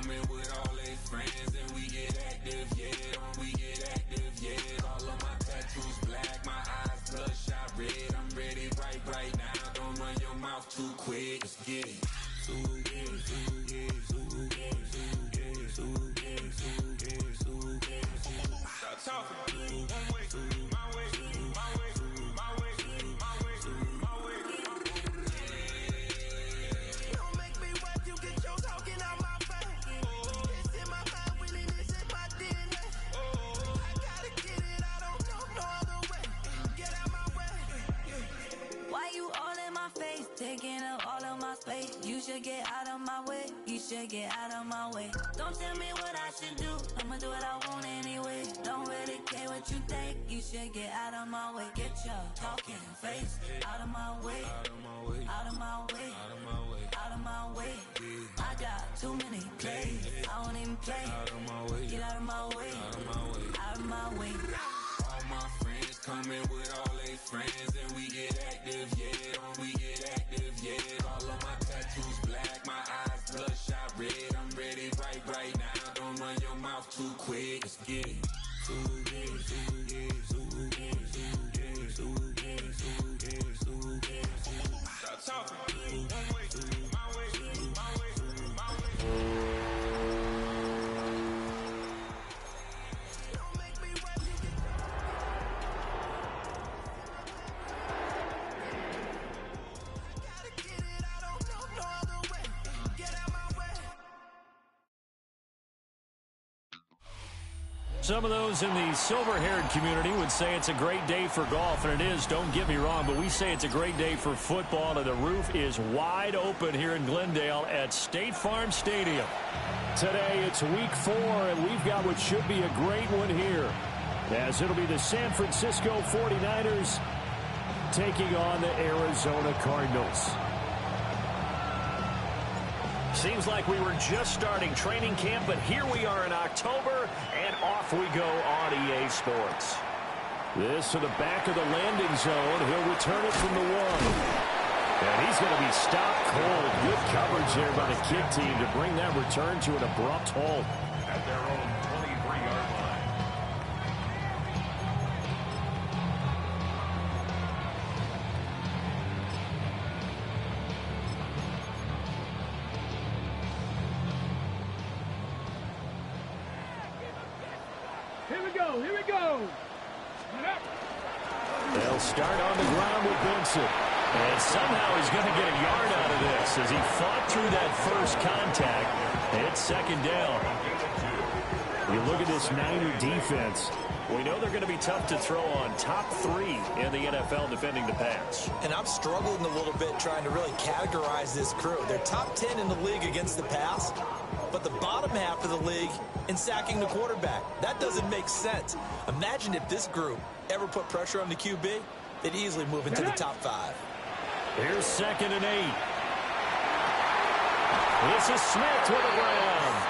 coming with all their friends, and we get active, yeah. We get active, yeah. All of my tattoos black, my eyes bloodshot red. I'm ready right now. Don't run your mouth too quick. Let's get it. Stop talking. One way, my way, my way, my way, my way, my way. Don't make me watch you get your talking out my face. It's in my mind, winning is in my DNA. I gotta get it, I don't know no other way. Get out my way. Why you all in my face, taking up all of my space? You should get out of my way. You should get out of my way. Don't tell me what I should do. I'ma do what I want anyway. Don't really care what you think. You should get out of my way. Get your talking face out of my way. Out of my way. Out of my way. Out of my way. Out of my way. I got too many plays. I don't even play. Out of my way. Get out of my way. Out of my way. Out of my way. All my friends coming with all their friends, and we get active, yeah. We get active, yeah. All of my tattoos black, my eyes bloodshot red. I'm ready right now. Don't run your mouth too quick. Let's get it. Stop talking. One way, my way, my way, my way. Don't make me watch you get gotta get it, I don't know no other way. Get out my way. Some of those in the silver-haired community would say it's a great day for golf, and it is, don't get me wrong, but we say it's a great day for football, and the roof is wide open here in Glendale at State Farm Stadium. Today it's week 4, and we've got what should be a great one here, as it'll be the San Francisco 49'ers taking on the Arizona Cardinals. Seems like we were just starting training camp, but here we are in October, and off we go on EA Sports. This to the back of the landing zone. He'll return it from the 1. And he's going to be stopped cold. Good coverage there by the kick team to bring that return to an abrupt halt. At their own 23-yard line. Here we go. They'll start on the ground with Benson. And somehow he's going to get a yard out of this as he fought through that first contact. It's second down. You look at this Niner defense. We know they're going to be tough to throw on. Top 3 in the NFL defending the pass. And I'm struggling a little bit trying to really categorize this crew. They're top 10 in the league against the pass, but the bottom half of the league in sacking the quarterback. That doesn't make sense. Imagine if this group ever put pressure on the QB, they'd easily move into the top 5. Here's 2nd and 8. This is Smith to the ground.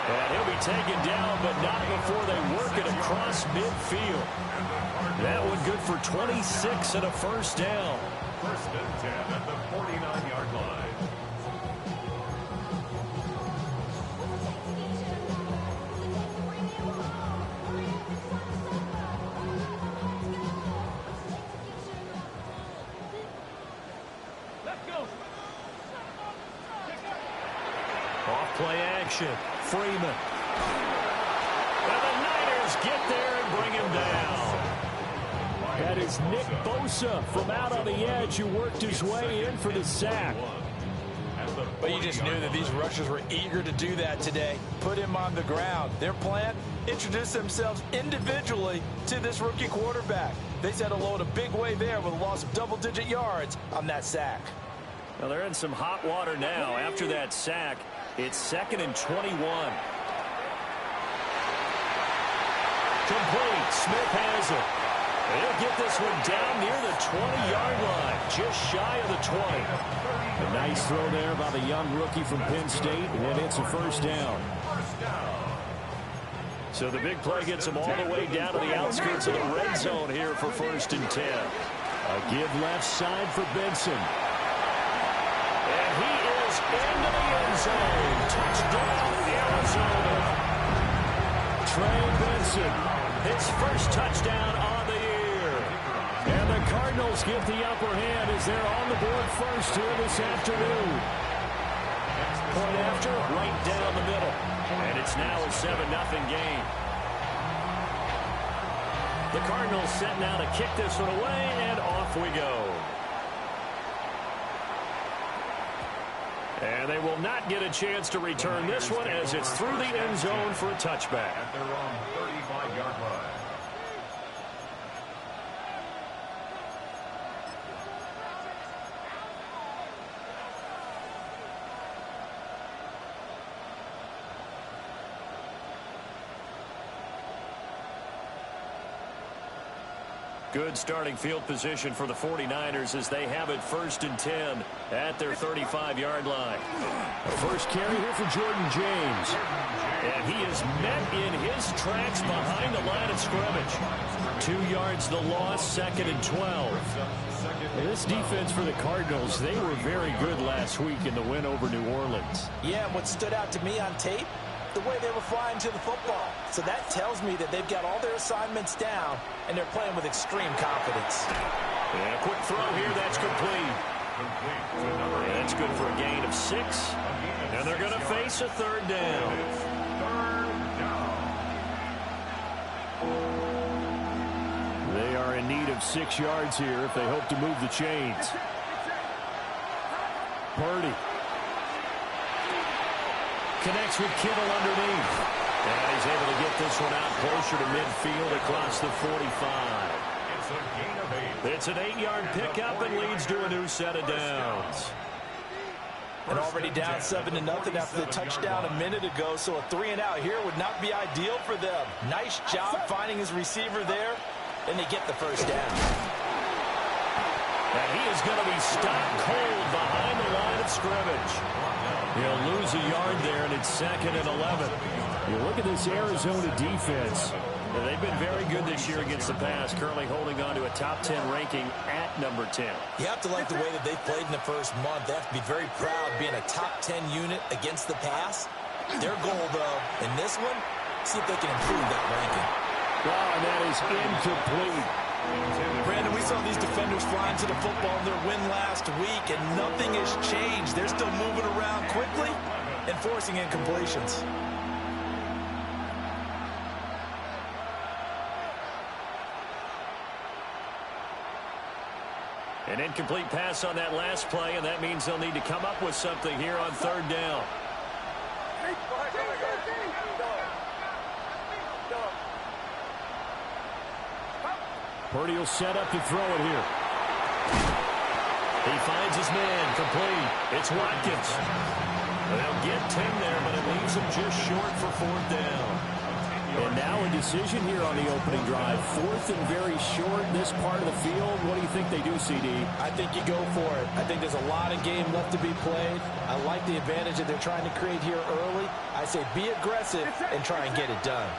And he'll be taken down, but not before they work it across midfield. That one good for 26 and a first down. 1st and 10 at the 49-yard line. Off-play action. Freeman. And the Niners get there and bring him down. That is Nick Bosa from out on the edge who worked his way in for the sack. But you just knew that these rushers were eager to do that today. Put him on the ground. Their plan, introduce themselves individually to this rookie quarterback. They said hello in a big way there with a loss of double-digit yards on that sack. Well, they're in some hot water now. After that sack, it's 2nd and 21. Complete. Smith has it. He'll get this one down near the 20-yard line, just shy of the 20. A nice throw there by the young rookie from Penn State, and it's a first down. So the big play gets them all the way down to the outskirts of the red zone here for 1st and 10. A give left side for Benson. And he is into the end zone. Touchdown, Wilson, his first touchdown on the year. And the Cardinals get the upper hand as they're on the board first here this afternoon. Point after, right down the middle. And it's now a 7-0 game. The Cardinals set now to kick this one away, and off we go. And they will not get a chance to return this one as it's through the end zone for a touchback. At their own 35-yard line. Good starting field position for the 49ers as they have it 1st and 10 at their 35-yard line. First carry here for Jordan James. And he is met in his tracks behind the line of scrimmage. 2 yards the loss, 2nd and 12. And this defense for the Cardinals, they were very good last week in the win over New Orleans. Yeah, and what stood out to me on tape, the way they were flying to the football. So that tells me that they've got all their assignments down, and they're playing with extreme confidence. And a quick throw here, that's complete. And that's good for a gain of 6. And they're going to face a 3rd down. They are in need of 6 yards here if they hope to move the chains. Purdy connects with Kittle underneath. And he's able to get this one out closer to midfield across the 45. It's an 8-yard pickup and leads to a new set of downs. And already down 7-0 after the touchdown a minute ago, so a 3-and-out here would not be ideal for them. Nice job finding his receiver there, and they get the first down. And he is going to be stopped cold behind the line of scrimmage. He'll lose a yard there, and it's 2nd and 11. You look at this Arizona defense. They've been very good this year against the pass, currently holding on to a top 10 ranking at number 10. You have to like the way that they played in the first month. They have to be very proud being a top 10 unit against the pass. Their goal, though, in this one, see if they can improve that ranking. Wow, and that is incomplete. Brandon, we saw these defenders flying to the football in their win last week, and nothing has changed. They're still moving around quickly and forcing incompletions. An incomplete pass on that last play, and that means they'll need to come up with something here on 3rd down. Purdy will set up to throw it here. He finds his man, complete. It's Watkins. They'll get 10 there, but it leaves him just short for 4th down. And now a decision here on the opening drive. 4th and very short in this part of the field. What do you think they do, CD? I think you go for it. I think there's a lot of game left to be played. I like the advantage that they're trying to create here early. I say be aggressive and try and get it done.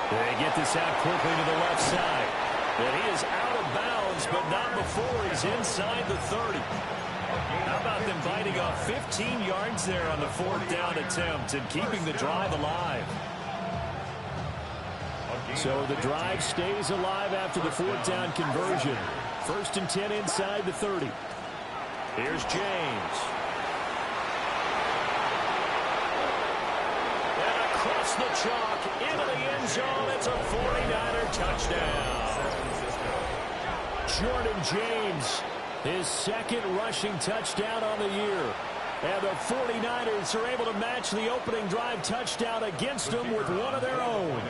They get this out quickly to the left side. And he is out of bounds, but not before he's inside the 30. How about them biting off 15 yards there on the 4th down attempt and keeping the drive alive? So the drive stays alive after the 4th down conversion. 1st and 10 inside the 30. Here's James. And across the chalk into the end zone. It's a 49er touchdown. Jordan James, his 2nd rushing touchdown on the year. And the 49ers are able to match the opening drive touchdown against them with one of their own.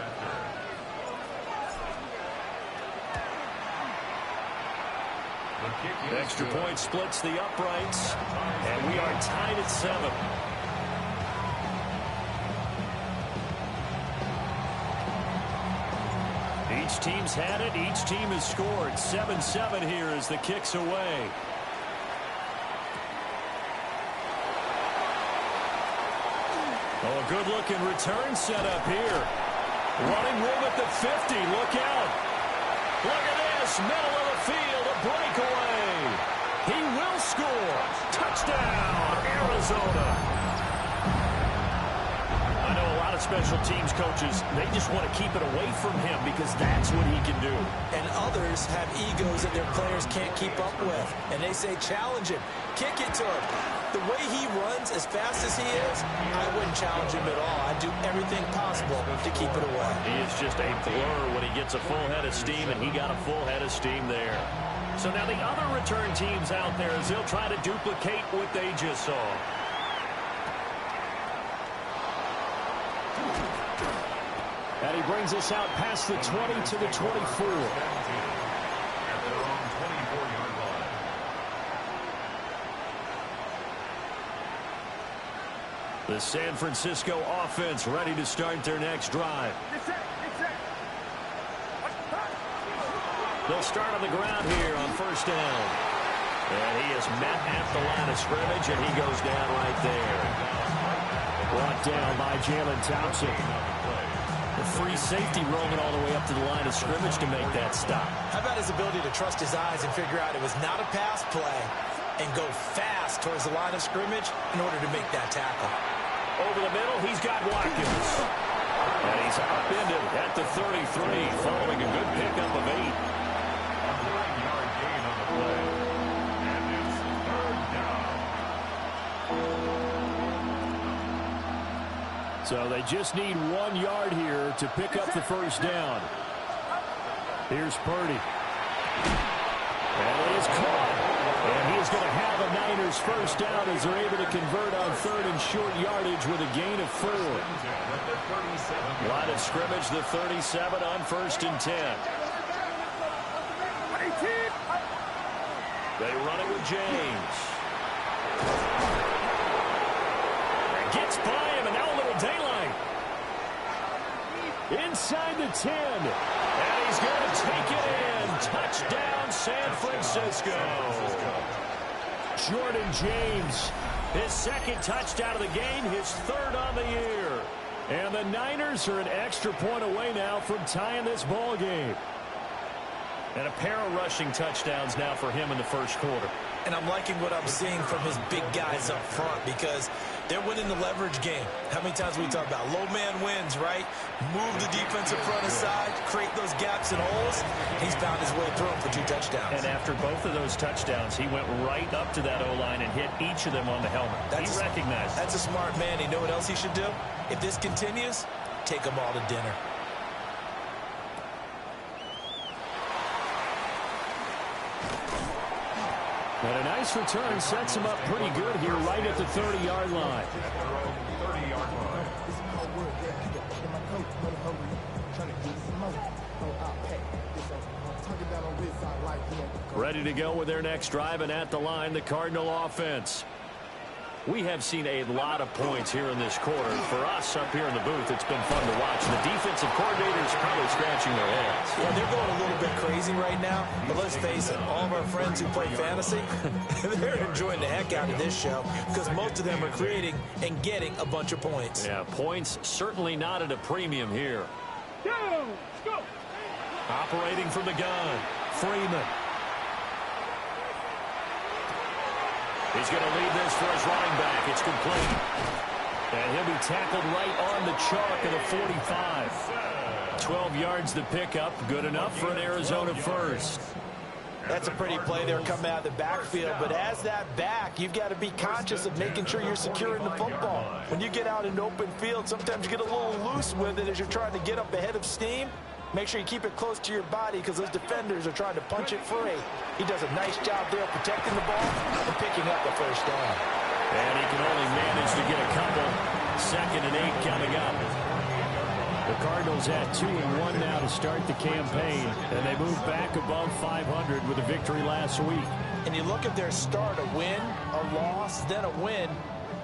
Extra point splits the uprights, and we are tied at 7. Each team's had it. Each team has scored. 7-7 here as the kick's away. Oh, a good-looking return set up here. Running room at the 50. Look out. Look at this. Middle of the field. A breakaway. He will score. Touchdown, Arizona. A I know a lot of special teams coaches, they just want to keep it away from him because that's what he can do. And others have egos that their players can't keep up with. And they say, challenge him, kick it to him. The way he runs as fast as he is, I wouldn't challenge him at all. I'd do everything possible to keep it away. He is just a blur when he gets a full head of steam, and he got a full head of steam there. So now the other return teams out there as they'll try to duplicate what they just saw. And he brings us out past the 20 to the 24. The San Francisco offense ready to start their next drive. They'll start on the ground here on first down. And he is met at the line of scrimmage, and he goes down right there. Brought down by Jalen Thompson. The free safety roaming all the way up to the line of scrimmage to make that stop. How about his ability to trust his eyes and figure out it was not a pass play and go fast towards the line of scrimmage in order to make that tackle. Over the middle, he's got Watkins. And he's upended at the 33, following a good pickup of 8. So they just need 1 yard here to pick up the first down. Here's Purdy. And it is caught. And he is going to have a Niners first down as they're able to convert on third and short yardage with a gain of 4. Line of scrimmage, the 37 on first and 10. They run it with James. Gets by him, and now a little daylight. Inside the 10. And he's going to take it in. Touchdown, San Francisco. Jordan James. His second touchdown of the game, his third on the year. And the Niners are an extra point away now from tying this ball game. And a pair of rushing touchdowns now for him in the first quarter. And I'm liking what I'm seeing from his big guys up front because they're winning the leverage game. How many times we talk about low man wins, right? Move the defensive front aside, create those gaps and holes. He's found his way through them for 2 touchdowns. And after both of those touchdowns, he went right up to that O-line and hit each of them on the helmet. He recognized. That's a smart man. You know what else he should do? If this continues, take them all to dinner. And a nice return sets him up pretty good here right at the 30-yard line. Ready to go with their next drive, and at the line, the Cardinal offense. We have seen a lot of points here in this quarter. For us up here in the booth, it's been fun to watch. The defensive coordinators probably scratching their heads. Yeah, they're going a little bit crazy right now. But let's face it, all of our friends who play fantasy, they're enjoying the heck out of this show because most of them are creating and getting a bunch of points. Yeah, points certainly not at a premium here. Go! Go! Operating from the gun, Freeman. He's going to lead this for his running back. It's complete. And he'll be tackled right on the chalk of the 45. 12 yards the pickup. Good enough for an Arizona first. That's a pretty play there coming out of the backfield. But as that back, you've got to be conscious of making sure you're securing the football. When you get out in open field, sometimes you get a little loose with it as you're trying to get up ahead of steam. Make sure you keep it close to your body because those defenders are trying to punch it free. He does a nice job there protecting the ball and picking up the first down. And he can only manage to get a couple. 2nd and 8 coming up. The Cardinals at 2-1 now to start the campaign, and they move back above 500 with a victory last week. And you look at their start, a win, a loss, then a win.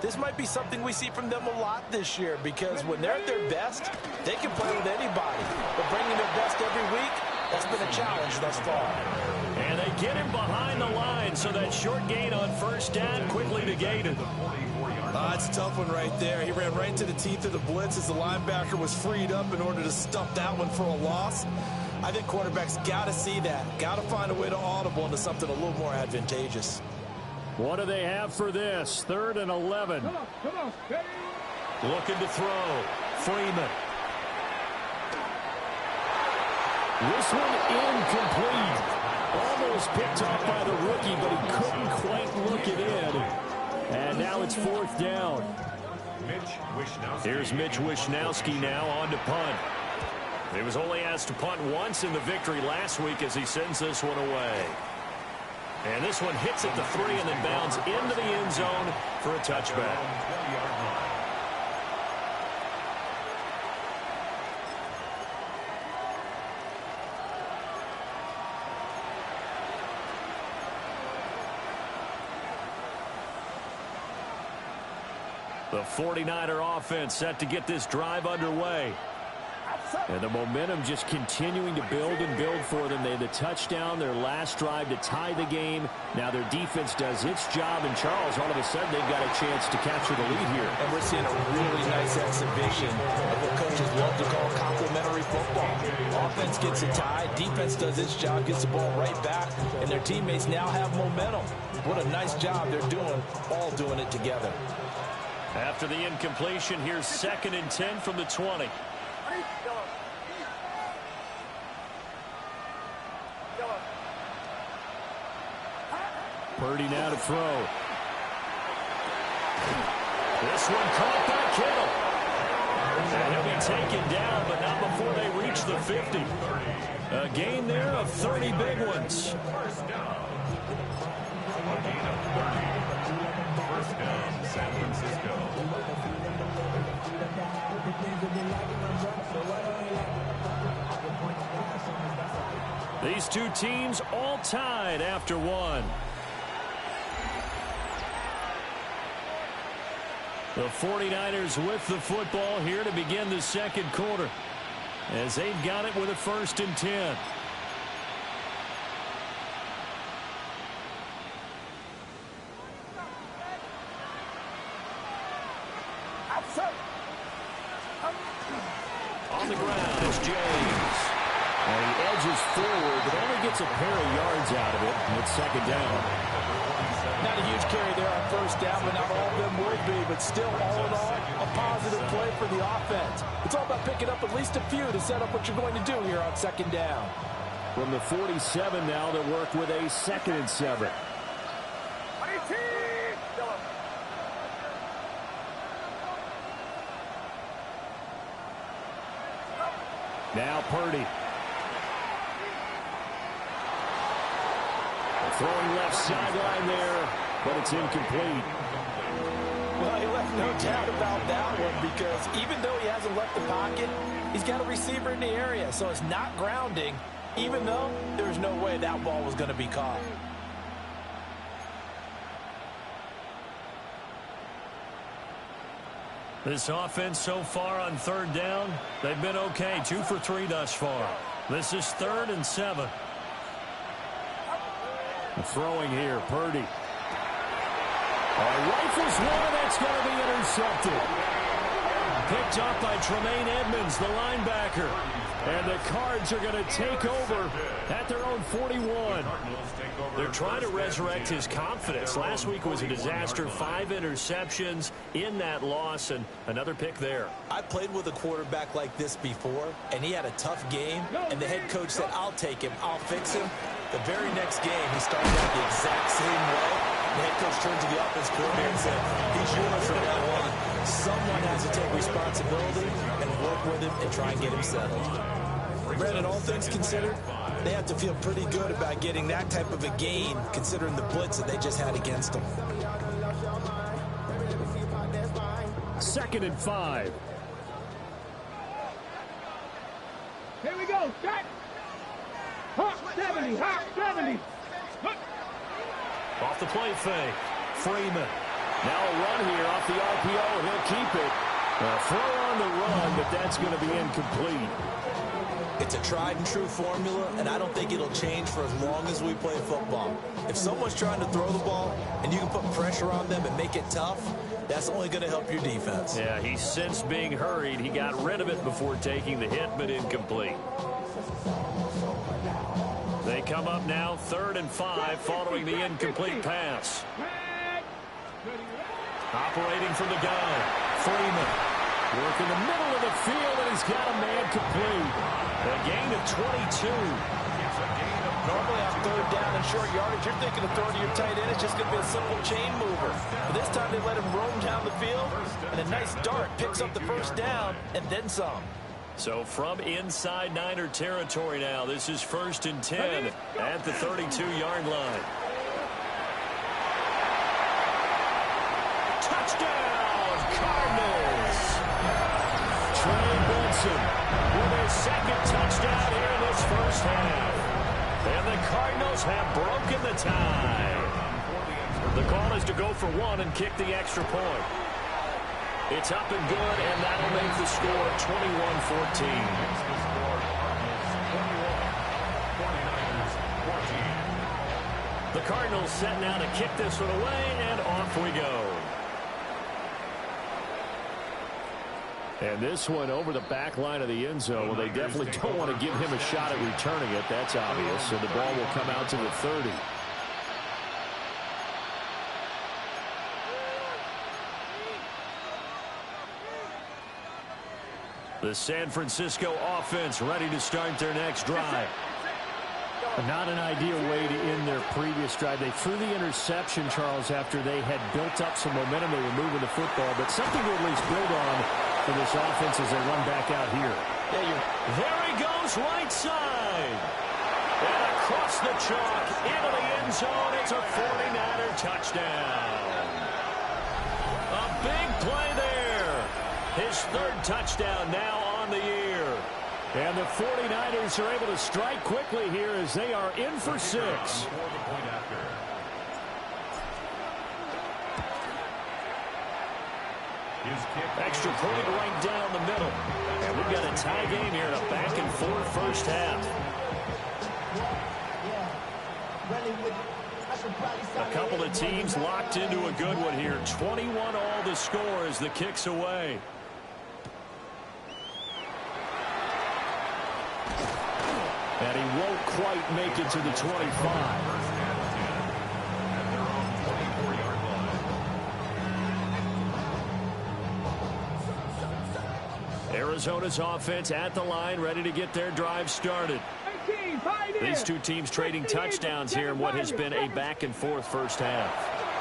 This might be something we see from them a lot this year because when they're at their best, they can play with anybody. But bringing their best every week, that's been a challenge thus far. And they get him behind the line, so that short gain on first down quickly negated. It's a tough one right there. He ran right into the teeth of the blitz as the linebacker was freed up in order to stuff that one for a loss. I think quarterbacks got to see that. Got to find a way to audible into something a little more advantageous. What do they have for this? 3rd and 11. Come on, steady. Looking to throw. Freeman. This one incomplete. Almost picked off by the rookie, but he couldn't quite look it in. And now it's 4th down. Here's Mitch Wishnowsky now on to punt. He was only asked to punt once in the victory last week as he sends this one away. And this one hits at the 3 and then bounds into the end zone for a touchback. The 49er offense set to get this drive underway. And the momentum just continuing to build and build for them. They had the touchdown, their last drive to tie the game. Now their defense does its job. And Charles, all of a sudden, they've got a chance to capture the lead here. And we're seeing a really nice exhibition of what coaches love to call complementary football. Offense gets a tie, defense does its job, gets the ball right back, and their teammates now have momentum. What a nice job they're doing, all doing it together. After the incompletion, here's 2nd and 10 from the 20. Purdy now to throw. This one caught by Kittle. And he'll be taken down, but not before they reach the 50. A gain there of 30 big ones. First down, San Francisco. These two teams all tied after one. The 49ers with the football here to begin the second quarter, as they've got it with a 1st and 10. On the ground is James. And he edges forward, but only gets a pair of yards out of it. And it's 2nd down. Not a huge carry there on 1st down, but not all of them will be. But still, all in all, a positive play for the offense. It's all about picking up at least a few to set up what you're going to do here on 2nd down. From the 47 now, they work with a 2nd and 7. Now Purdy. Throwing left sideline there, but it's incomplete. Well, he left no doubt about that one, because even though he hasn't left the pocket, he's got a receiver in the area, so it's not grounding, even though there's no way that ball was going to be caught. This offense so far on 3rd down, they've been okay. 2 for 3 thus far. This is 3rd and 7. Throwing here, Purdy. Rifles one, that's going to be intercepted. Picked up by Tremaine Edmonds, the linebacker. And the Cards are going to take over at their own 41. They're trying to resurrect his confidence. Last week was a disaster. 5 interceptions in that loss, and another pick there. I played with a quarterback like this before, and he had a tough game, and the head coach said, I'll take him, I'll fix him. The very next game, he started out the exact same way. The head coach turned to the offense coordinator and said, he's yours from now on. Someone has to take responsibility and work with him and try and get him settled. Brandon, all things considered, they have to feel pretty good about getting that type of a gain, considering the blitz that they just had against them. 2nd and 5. Here we go. Back. Hawk 70. Hawk 70. Off the play fake. Freeman. Now a run here off the RPO, and he'll keep it. A throw on the run, but that's going to be incomplete. It's a tried-and-true formula, and I don't think it'll change for as long as we play football. If someone's trying to throw the ball, and you can put pressure on them and make it tough, that's only going to help your defense. Yeah, he sensed being hurried. He got rid of it before taking the hit, but incomplete. They come up now 3rd and 5 following the incomplete pass. Operating from the gun, Freeman. Work in the middle of the field, and he's got a man complete. A gain of 22. Normally on third down and short yardage, you're thinking of throwing to your tight end. It's just going to be a simple chain mover. But this time they let him roam down the field, and a nice dart picks up the first down and then some. So from inside Niner territory now, this is 1st and 10 at the 32-yard line. Touchdown, Cardinals! Trey Benson with his second touchdown here in this first half. And the Cardinals have broken the tie. The call is to go for one and kick the extra point. It's up and good, and that'll make the score 21-14. The Cardinals set now to kick this one away, and off we go. And this one over the back line of the end zone. Well, they definitely don't want to give him a shot at returning it. That's obvious. So the ball will come out to the 30. The San Francisco offense ready to start their next drive. Not an ideal way to end their previous drive. They threw the interception, Charles, after they had built up some momentum. They were moving the football, but something to at least build on for this offense as they run back out here. There he goes, right side. And across the chalk into the end zone. It's a 49er touchdown. A big play there. His third touchdown now on the year. And the 49ers are able to strike quickly here as they are in for 6. Extra point right down the middle. And we've got a tie game here in a back-and-forth first half. A couple of teams locked into a good one here. 21 all the score as the kick's away. And he won't quite make it to the 25. Arizona's offense at the line, ready to get their drive started. These two teams trading touchdowns here in what has been a back-and-forth first half.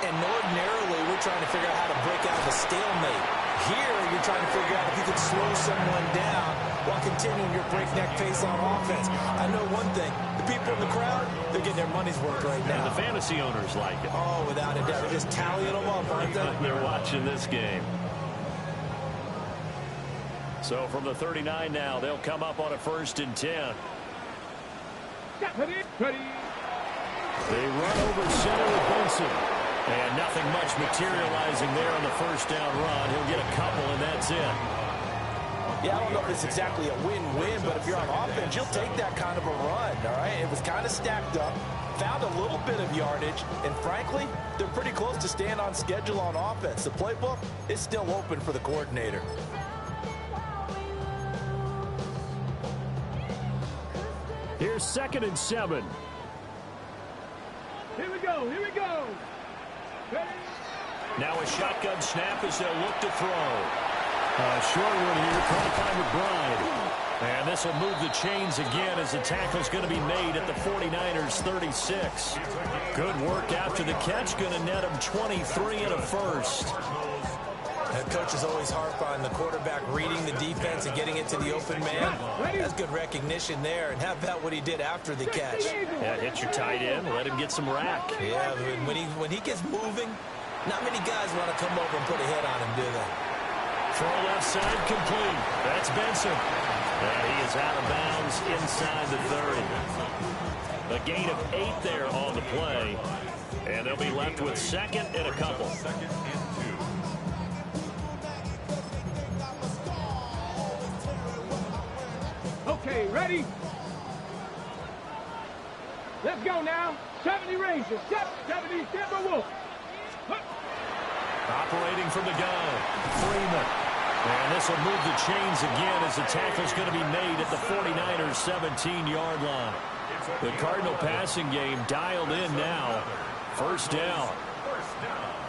And ordinarily, we're trying to figure out how to break out of a stalemate. Here, you're trying to figure out if you can slow someone down while continuing your breakneck pace on offense. I know one thing. The people in the crowd, they're getting their money's worth right now. And the fantasy owners like it. Oh, without a doubt. They're just tallying them up, aren't they? They're watching this game. So from the 39 now, they'll come up on a 1st and 10. They run over center with Benson. And nothing much materializing there on the first down run. He'll get a couple, and that's it. Yeah, I don't know if it's exactly a win-win, but if you're on offense, you'll take that kind of a run, all right? It was kind of stacked up, found a little bit of yardage, and frankly, they're pretty close to staying on schedule on offense. The playbook is still open for the coordinator. Here's 2nd and 7. Here we go. Here we go. Ready? Now a shotgun snap as they'll look to throw. Short one here, caught by McBride. And this will move the chains again as the tackle's going to be made at the 49ers 36. Good work after the catch, going to net him 23 and a first. Coaches always harp on the quarterback reading the defense and getting it to the open man. That's good recognition there. And how about what he did after the catch? Yeah, hit your tight end, let him get some rack. Yeah, when he gets moving, not many guys want to come over and put a hit on him, do they? Throw left side complete. That's Benson. And he is out of bounds inside the 30. A gain of 8 there on the play. And they'll be left with 2nd and a couple. Okay, ready? Let's go now. 70 Rangers. 70 s4w4. Operating from the gun, Freeman. And this will move the chains again as the tackle's going to be made at the 49ers 17-yard line. The Cardinal passing game dialed in now. First down.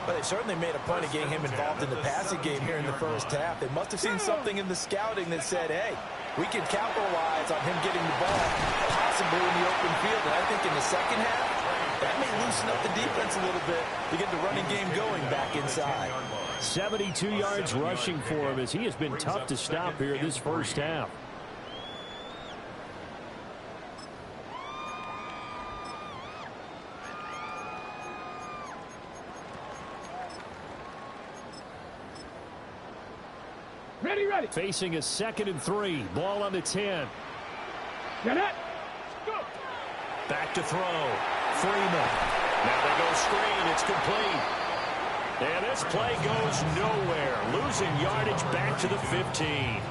Well, they certainly made a point of getting him involved in the passing game here in the first half. They must have seen something in the scouting that said, hey, we can capitalize on him getting the ball, possibly in the open field. And I think in the second half, that may loosen up the defense a little bit to get the running game going back inside. 72 yards rushing for him as he has been tough to stop here this first half. Ready. Facing a 2nd and 3. Ball on the 10. Get it. Go. Back to throw. Freeman. Now they go screen. It's complete. And this play goes nowhere. Losing yardage back to the 15.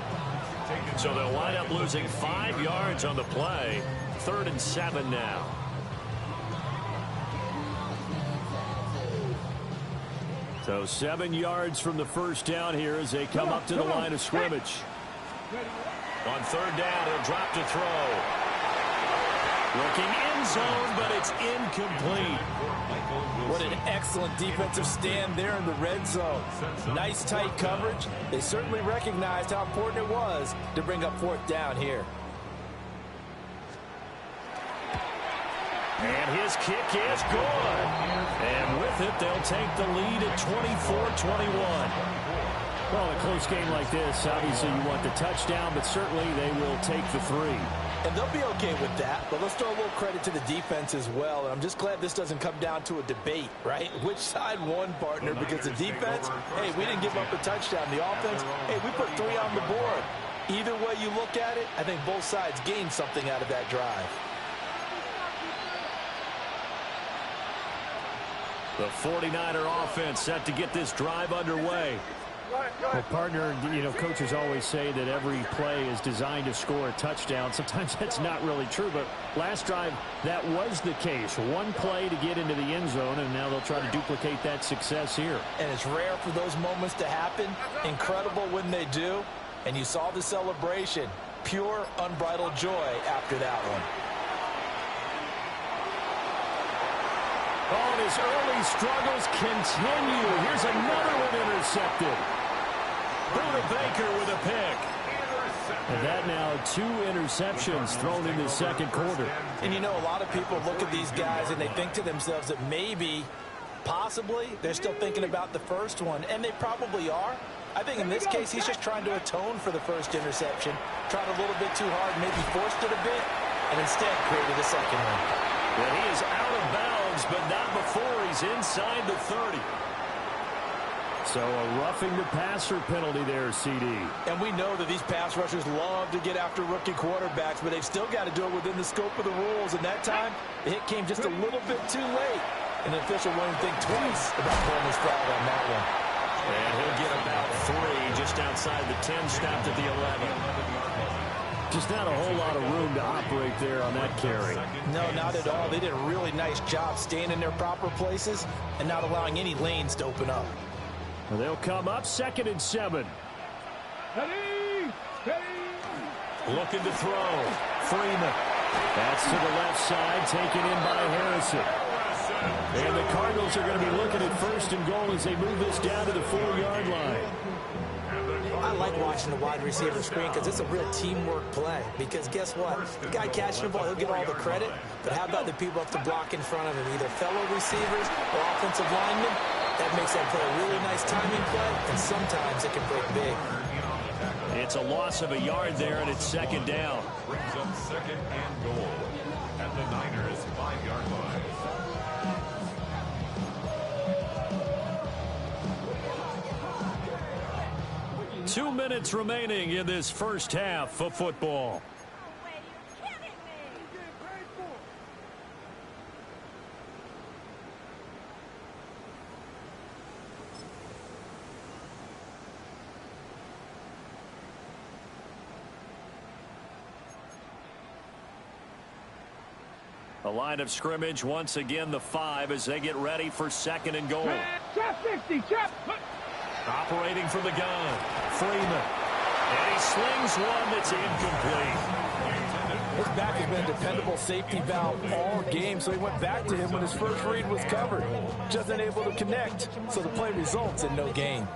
So they'll wind up losing 5 yards on the play. 3rd and 7 now. So 7 yards from the first down here as they come up to the line of scrimmage. On 3rd down, he'll drop to throw. Looking end zone, but it's incomplete. What an excellent defensive stand there in the red zone. Nice tight coverage. They certainly recognized how important it was to bring up 4th down here. And his kick is good. And with it, they'll take the lead at 24-21. Well, a close game like this, obviously you want the touchdown, but certainly they will take the 3. And they'll be okay with that, but let's throw a little credit to the defense as well. And I'm just glad this doesn't come down to a debate, right? Which side won, partner? Because the defense, hey, we didn't give up a touchdown. The offense, hey, we put 3 on the board. Either way you look at it, I think both sides gained something out of that drive. The 49er offense set to get this drive underway. Well, partner, you know, coaches always say that every play is designed to score a touchdown. Sometimes that's not really true, but last drive, that was the case. One play to get into the end zone, and now they'll try to duplicate that success here. And it's rare for those moments to happen. Incredible when they do. And you saw the celebration. Pure, unbridled joy after that one. Oh, and his early struggles continue. Here's another one intercepted. Buda Baker with a pick. And that now 2 interceptions thrown in the second quarter. And you know, a lot of people look at these guys and they think to themselves that maybe, possibly, they're still thinking about the first one. And they probably are. I think in this case, he's just trying to atone for the first interception. Tried a little bit too hard, maybe forced it a bit, and instead created a second one. Well, he is out of bounds, but not before he's inside the 30. So a roughing the passer penalty there, CD. And we know that these pass rushers love to get after rookie quarterbacks, but they've still got to do it within the scope of the rules. And that time, the hit came just a little bit too late. And the official wouldn't think twice about pulling his flag on that one. And he'll get about 3 just outside the 10, stopped at the 11. Just not a whole lot of room to operate there on that carry. No, not at all. They did a really nice job staying in their proper places and not allowing any lanes to open up. Well, they'll come up 2nd and 7. Looking to throw. Freeman. That's to the left side, taken in by Harrison. And the Cardinals are going to be looking at 1st and goal as they move this down to the 4-yard line. I like watching the wide receiver screen because it's a real teamwork play. Because guess what? The guy catching the ball, he'll get all the credit. But how about the people up to block in front of him, either fellow receivers or offensive linemen? That makes that play a really nice timing play, and sometimes it can break big. It's a loss of a yard there, and it's 2nd down. Brings up 2nd and goal at the Niners' 5-yard line. Two minutes remaining in this first half of football. The line of scrimmage once again the 5 as they get ready for 2nd and goal. Chop 60, chop. Operating from the gun, Freeman. And he slings one that's incomplete. His back has been a dependable safety valve all game, so he went back to him when his first read was covered. Just unable to connect, so the play results in no gain.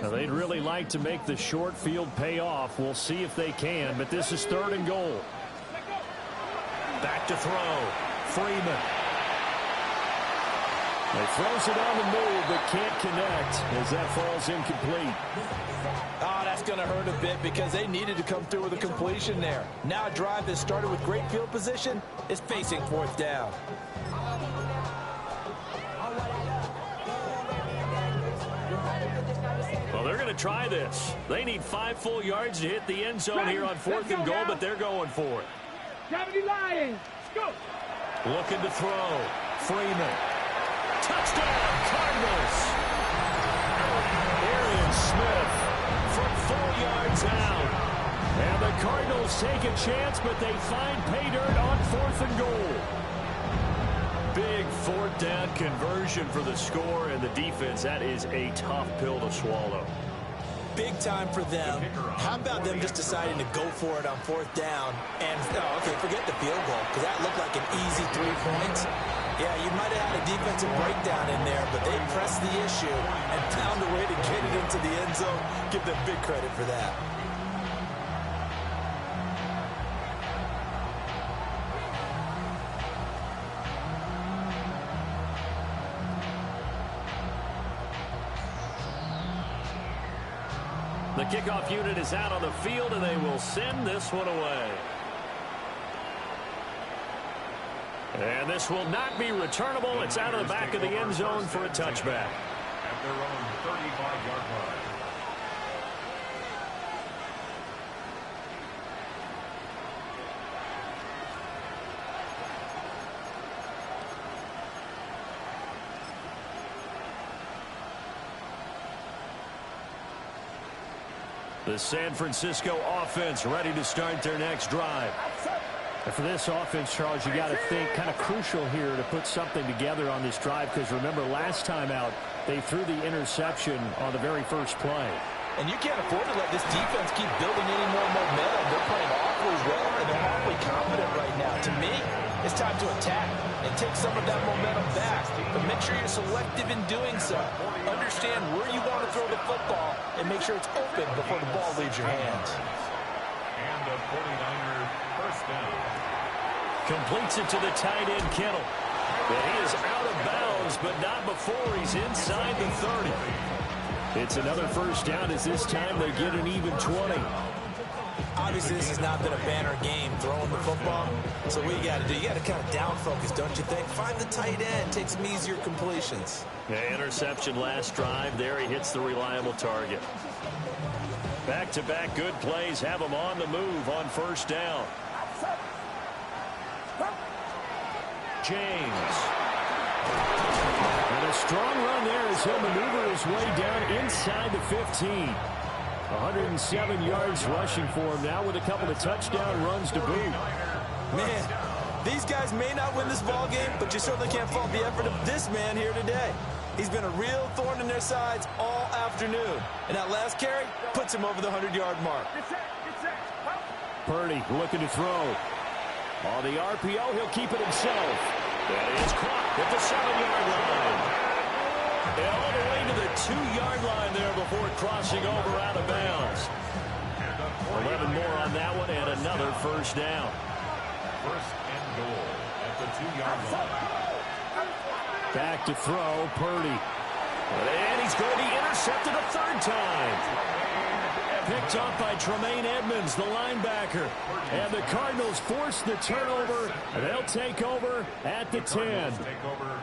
Now, they'd really like to make the short field pay off. We'll see if they can, but this is 3rd and goal. Back to throw. Freeman. He throws it on the move, but can't connect as that falls incomplete. Oh, that's going to hurt a bit because they needed to come through with a completion there. Now a drive that started with great field position is facing 4th down. Well, they're going to try this. They need 5 full yards to hit the end zone here on 4th and goal, but they're going for it. 70 Lions, go! Looking to throw. Freeman. Touchdown, Cardinals. Arian Smith from 4 yards out. And the Cardinals take a chance, but they find pay dirt on 4th and goal. Big 4th down conversion for the score, and the defense, that is a tough pill to swallow. Big time for them. How about them just deciding to go for it on 4th down? And, okay, forget the field goal, because that looked like an easy 3 points. Yeah, you might have had a defensive breakdown in there, but they pressed the issue and found a way to get it into the end zone. Give them big credit for that. The kickoff unit is out on the field, and they will send this one away. And this will not be returnable. It's out of the back of the end zone for a touchback. At their own 35-yard line. The San Francisco offense ready to start their next drive. And for this offense, Charles, you got to think kind of crucial here to put something together on this drive, because remember last time out they threw the interception on the very first play. And you can't afford to let this defense keep building any more momentum. They're playing awfully well, and they're awfully confident right now. To me, it's time to attack and take some of that momentum back. But make sure you're selective in doing so. Understand where you want to throw the football and make sure it's open before the ball leaves your hands. And the 49ers first down. Completes it to the tight end, Kittle. But he is out of bounds, but not before he's inside the 30. It's another first down, as this time they get an even 20. Obviously, this has not been a banner game throwing the football. So what you got to do, you got to kind of down focus, don't you think? Find the tight end, take some easier completions. Yeah, interception last drive. There he hits the reliable target. Back-to-back good plays have him on the move on first down. James. And a strong run there as he'll maneuver his way down inside the 15. 107 yards rushing for him now with a couple of touchdown runs to boot. Man, these guys may not win this ball game, but you certainly can't fault the effort of this man here today. He's been a real thorn in their sides all afternoon. And that last carry puts him over the 100-yard mark. Purdy looking to throw. On the RPO, he'll keep it himself. That is caught at the 7-yard line. And all the way to the 2-yard line there before crossing over out of bounds. 11 more on that one, and another first down. First and goal at the 2-yard line. Back to throw, Purdy. And he's going to be intercepted a third time. Picked up by Tremaine Edmonds, the linebacker. And the Cardinals force the turnover. They'll take over at the 10.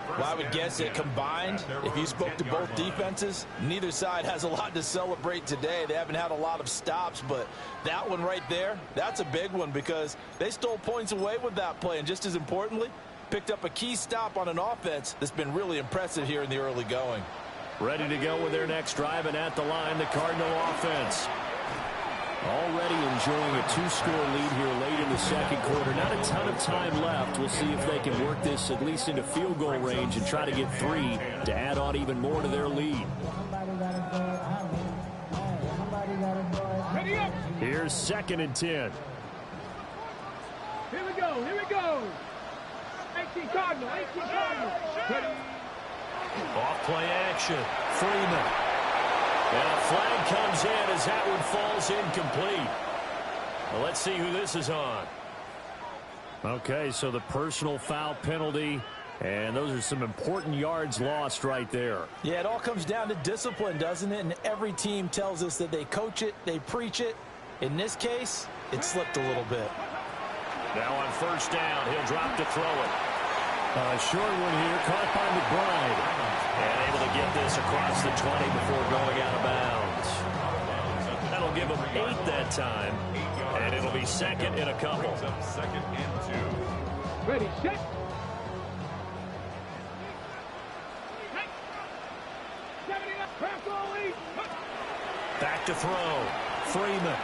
Well, I would guess that combined, if you spoke to both defenses, neither side has a lot to celebrate today. They haven't had a lot of stops, but that one right there, that's a big one because they stole points away with that play. And just as importantly, picked up a key stop on an offense that's been really impressive here in the early going. Ready to go with their next drive, and at the line, the Cardinal offense. Already enjoying a 2-score lead here late in the second quarter. Not a ton of time left. We'll see if they can work this at least into field goal range and try to get 3 to add on even more to their lead. Ready up. Here's 2nd and 10. Here we go. Here we go. 18 Cardinal. 18 Cardinal. Ready. Off play action. Freeman. And a flag comes in as that one falls incomplete. Well, let's see who this is on. Okay, so the personal foul penalty, and those are some important yards lost right there. Yeah, it all comes down to discipline, doesn't it? And every team tells us that they coach it, they preach it. In this case, it slipped a little bit. Now on 1st down, he'll drop to throw it. Short one here, caught by McBride. And able to get this across the 20 before going out of bounds. That'll give him 8 that time. And it'll be 2nd and a couple. 2nd and 2. Ready, set. Back to throw. Freeman.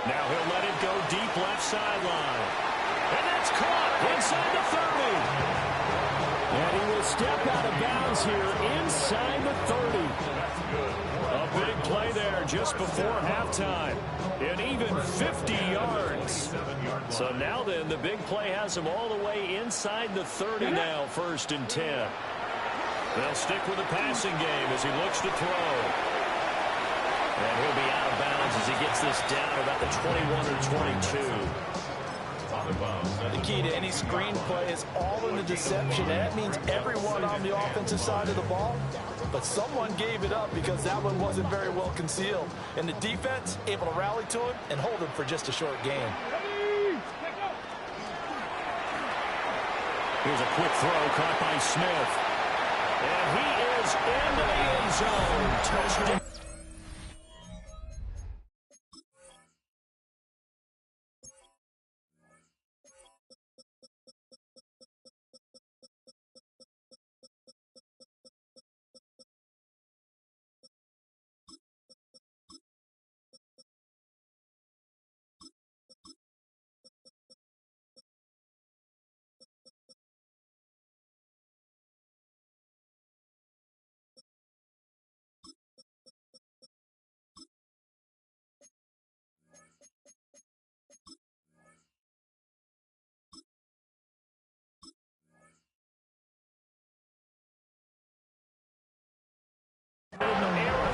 Now he'll let it go deep left sideline. And that's caught inside the 30. And he will step out of bounds here inside the 30. A big play there just before halftime. And even 50 yards. So now then, the big play has him all the way inside the 30 now, 1st and 10. They'll stick with the passing game as he looks to throw. And he'll be out of bounds as he gets this down about the 21 or 22. The key to any screen play is all in the deception. And that means everyone on the offensive side of the ball. But someone gave it up because that one wasn't very well concealed. And the defense able to rally to him and hold him for just a short gain. Here's a quick throw caught by Smith. And he is into the end zone. Touchdown.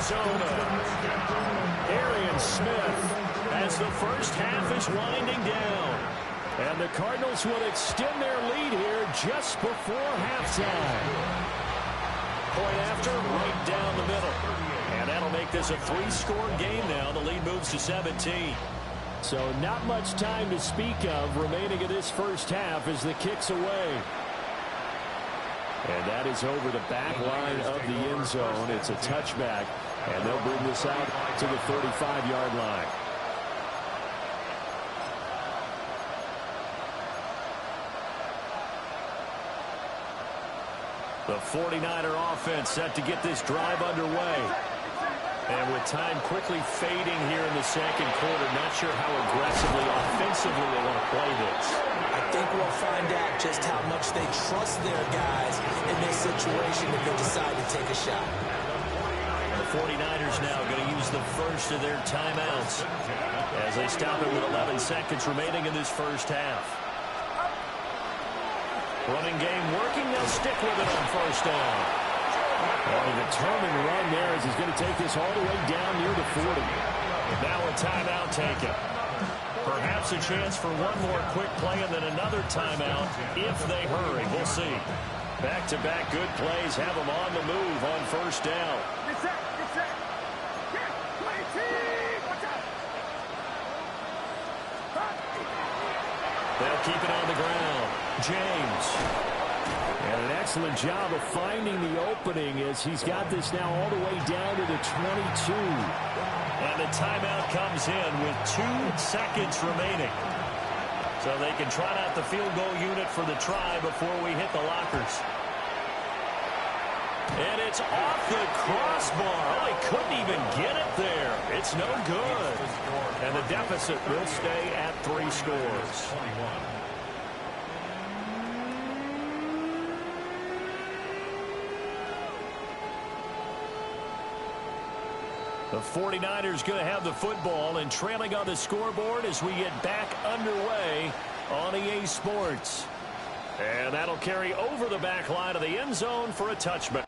Arizona. Arian Smith as the first half is winding down. And the Cardinals will extend their lead here just before halftime. Point after, right down the middle. And that'll make this a 3-score game now. The lead moves to 17. So not much time to speak of remaining in this first half as the kick's away. And that is over the back line of the end zone. It's a touchback, and they'll bring this out to the 35-yard line. The 49er offense set to get this drive underway. And with time quickly fading here in the second quarter, not sure how aggressively, offensively they want to play this. I think we'll find out just how much they trust their guys in this situation if they decide to take a shot. The 49ers now going to use the first of their timeouts as they stop it with 11 seconds remaining in this first half. Running game working. They'll stick with it on 1st down. A determined run there as he's going to take this all the way down near the 40. Now a timeout taken. Perhaps a chance for one more quick play and then another timeout if they hurry. We'll see. Back-to-back good plays have them on the move on 1st down. Get set. Get set. Get. Play team. Watch out. They'll keep it on the ground. James. And an excellent job of finding the opening as he's got this now all the way down to the 22. And the timeout comes in with 2 seconds remaining. So they can trot out the field goal unit for the try before we hit the lockers. And it's off the crossbar. Oh, he couldn't even get it there. It's no good. And the deficit will stay at 3 scores. The 49ers going to have the football and trailing on the scoreboard as we get back underway on EA Sports. And that'll carry over the back line of the end zone for a touchback.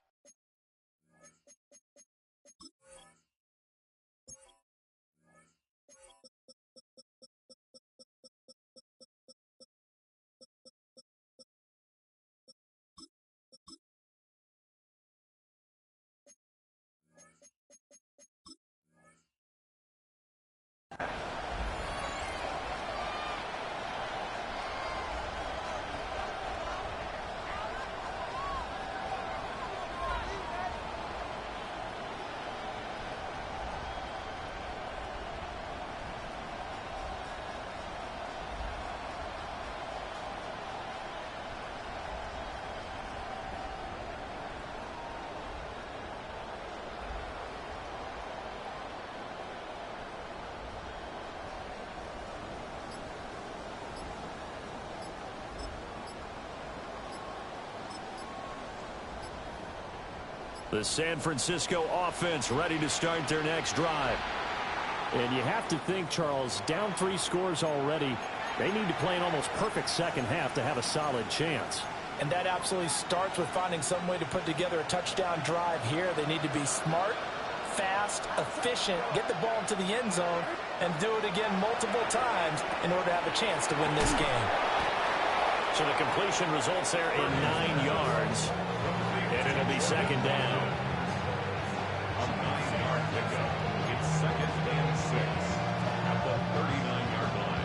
The San Francisco offense ready to start their next drive. And you have to think, Charles, down 3 scores already. They need to play an almost perfect second half to have a solid chance. And that absolutely starts with finding some way to put together a touchdown drive here. They need to be smart, fast, efficient, get the ball into the end zone, and do it again multiple times in order to have a chance to win this game. So the completion results there in 9 yards. And it'll be second down. A 9-yard pickup. It's 2nd and 6 at the 39-yard line.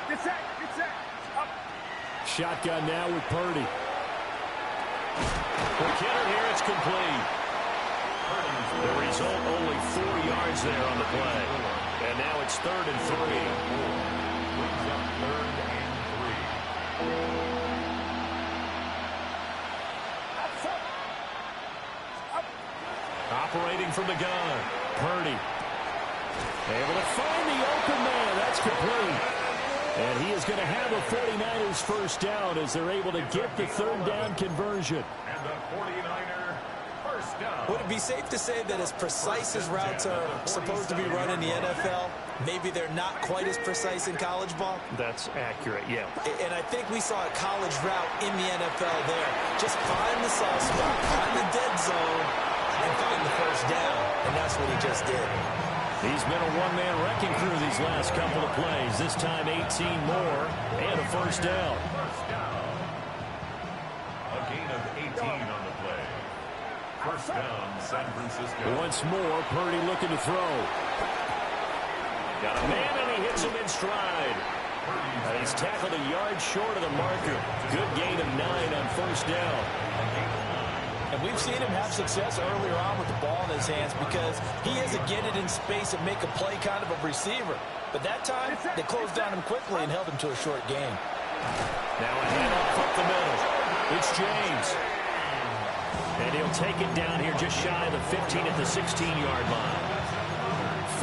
Get set, get set. Up. Shotgun now with Purdy. McKinnon here, it's complete. The result, only 4 yards there on the play. And now it's 3rd and 3. Brings up 3rd and 3. Operating from the gun. Purdy. Able to find the open man. That's complete. And he is going to have a 49ers first down as they're able to get the 3rd down conversion. And the 49er first down. Would it be safe to say that as precise as routes are supposed to be run in the NFL, maybe they're not quite as precise in college ball? That's accurate, yeah. And I think we saw a college route in the NFL there. Just find the soft spot, find the dead zone, and find the first down. And that's what he just did. He's been a one-man wrecking crew these last couple of plays. This time 18 more and a first down. First down. A gain of 18 on the play. First down, San Francisco. Once more, Purdy looking to throw. Got a man and he hits him in stride. And he's tackled a yard short of the marker. Good gain of 9 on first down. And we've seen him have success earlier on with the ball in his hands because he is a get it in space and make a play kind of a receiver. But that time, they closed down him quickly and held him to a short gain. Now a handoff up the middle. It's James. And he'll take it down here just shy of the 15 at the 16-yard line.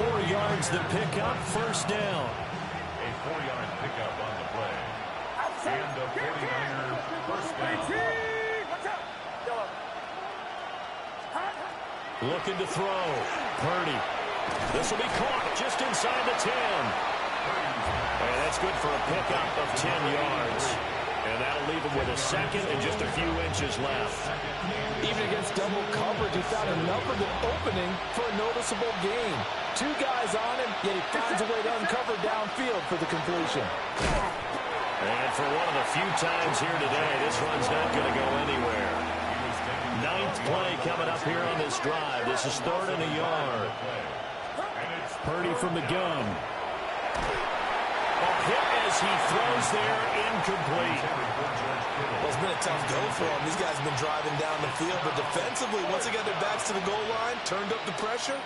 4 yards the pickup, first down. A 4-yard pickup on the play. And the 49er first down. Looking to throw. Purdy. This will be caught just inside the 10. And that's good for a pickup of 10 yards. And that'll leave him with a second and just a few inches left. Even against double coverage, he found enough of an opening for a noticeable gain. 2 guys on him, yet he finds a way to uncover downfield for the completion. And for one of the few times here today, this run's not going to go anywhere. 9th play coming up here on this drive. This is 3rd and a yard. Purdy from the gun. A hit as he throws there, incomplete. Well, it's been a tough go for him. These guys have been driving down the field, but defensively, once they got their backs to the goal line, turned up the pressure,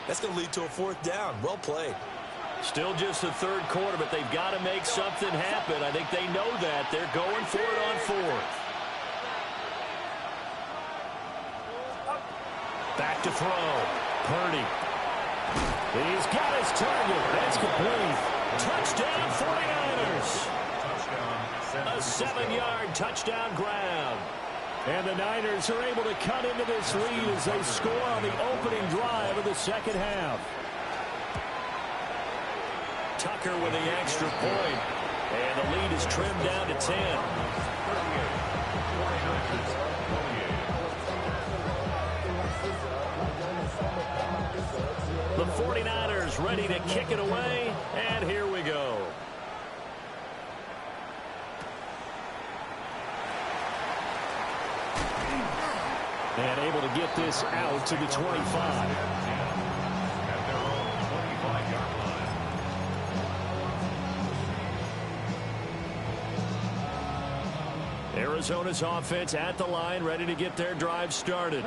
that's going to lead to a 4th down. Well played. Still just the 3rd quarter, but they've got to make something happen. I think they know that. They're going for it on 4th. Back to throw. Purdy. He's got his target. That's complete. Touchdown 49ers. A 7-yard touchdown grab. And the Niners are able to cut into this lead as they score on the opening drive of the second half. Tucker with the extra point. And the lead is trimmed down to 10. The 49ers ready to kick it away, and here we go. And able to get this out to the 25. At their own 25-yard line. Arizona's offense at the line, ready to get their drive started.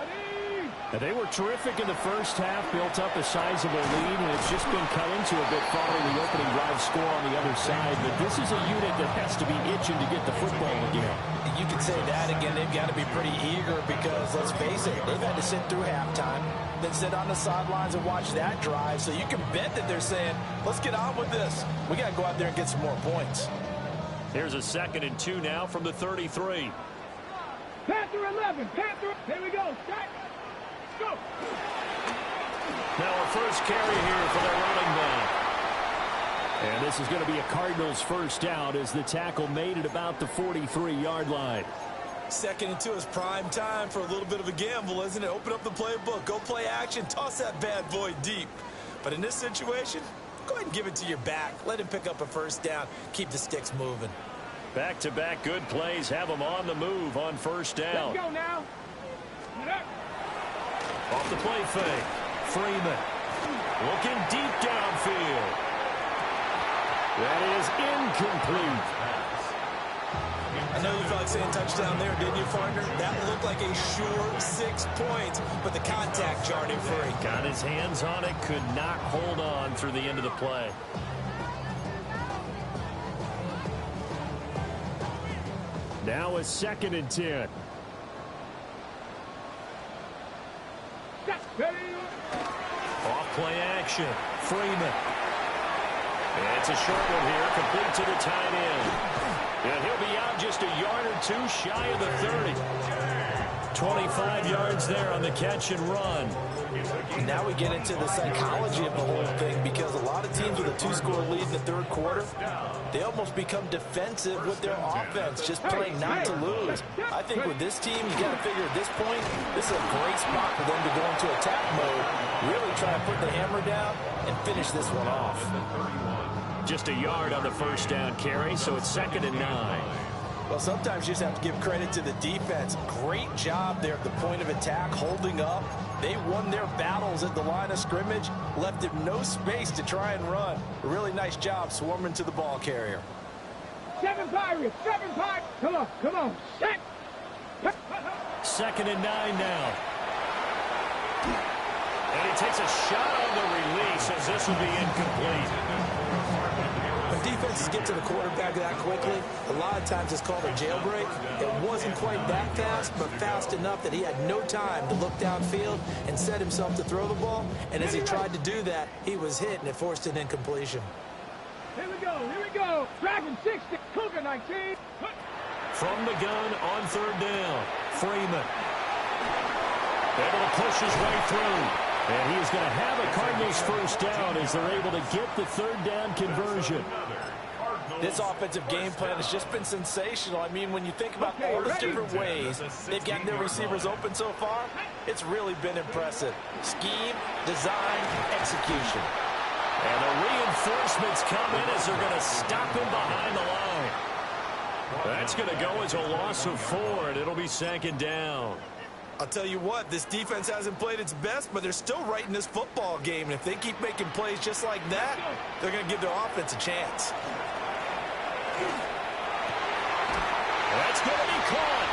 And they were terrific in the first half, built up a sizable lead, and it's just been cut into a bit following the opening drive score on the other side. But this is a unit that has to be itching to get the football again. You could say that again. They've got to be pretty eager because, let's face it, they've had to sit through halftime, then sit on the sidelines and watch that drive. So you can bet that they're saying, let's get on with this. We got to go out there and get some more points. Here's a 2nd and 2 now from the 33. Panther 11. Panther. Here we go. Start. Go. Now a first carry here for the running back. And this is going to be a Cardinals first down as the tackle made at about the 43-yard line. 2nd and 2 is prime time for a little bit of a gamble, isn't it? Open up the playbook, go play action, toss that bad boy deep. But in this situation, go ahead and give it to your back. Let him pick up a first down. Keep the sticks moving. Back-to-back good plays have them on the move on first down. Let's go now. Off the play fake. Freeman looking deep downfield. That is incomplete. I know you felt like saying touchdown there, didn't you, partner? That looked like a sure 6 points, but the contact jarred him free. Got his hands on it, could not hold on through the end of the play. Now a 2nd and 10. Off play action. Freeman. It's a short one here, complete to the tight end. And he'll be out just a yard or two shy of the 30. 25 yards there on the catch and run. Now we get into the psychology of the whole thing, because a lot of teams with a 2-score lead in the third quarter, they almost become defensive with their offense, just playing not to lose. I think with this team, you got to figure at this point, this is a great spot for them to go into attack mode, really try to put the hammer down and finish this one off. Just a yard on the first down carry, so it's 2nd and 9. Well, sometimes you just have to give credit to the defense. Great job there at the point of attack, holding up. They won their battles at the line of scrimmage, left him no space to try and run. A really nice job swarming to the ball carrier. 7 Pirates. 7 Pirates. Come on. Come on. Set. 2nd and 9 now. And he takes a shot on the release as this will be incomplete. When defenses get to the quarterback that quickly, a lot of times it's called a jailbreak. It wasn't quite that fast, but fast enough that he had no time to look downfield and set himself to throw the ball. And as he tried to do that, he was hit, and it forced an incompletion. Here we go. Here we go. Dragon 60. Cougar 19. From the gun on 3rd down. Freeman able to push his way through. And he's going to have a Cardinals first down as they're able to get the 3rd down conversion. This offensive game plan has just been sensational. I mean, when you think about all the different ways they've gotten their receivers open so far, it's really been impressive. Scheme, design, execution. And the reinforcements come in as they're going to stop him behind the line. That's going to go as a loss of 4, and it'll be 2nd down. I'll tell you what, this defense hasn't played its best, but they're still right in this football game. And if they keep making plays just like that, they're going to give their offense a chance. That's going to be caught.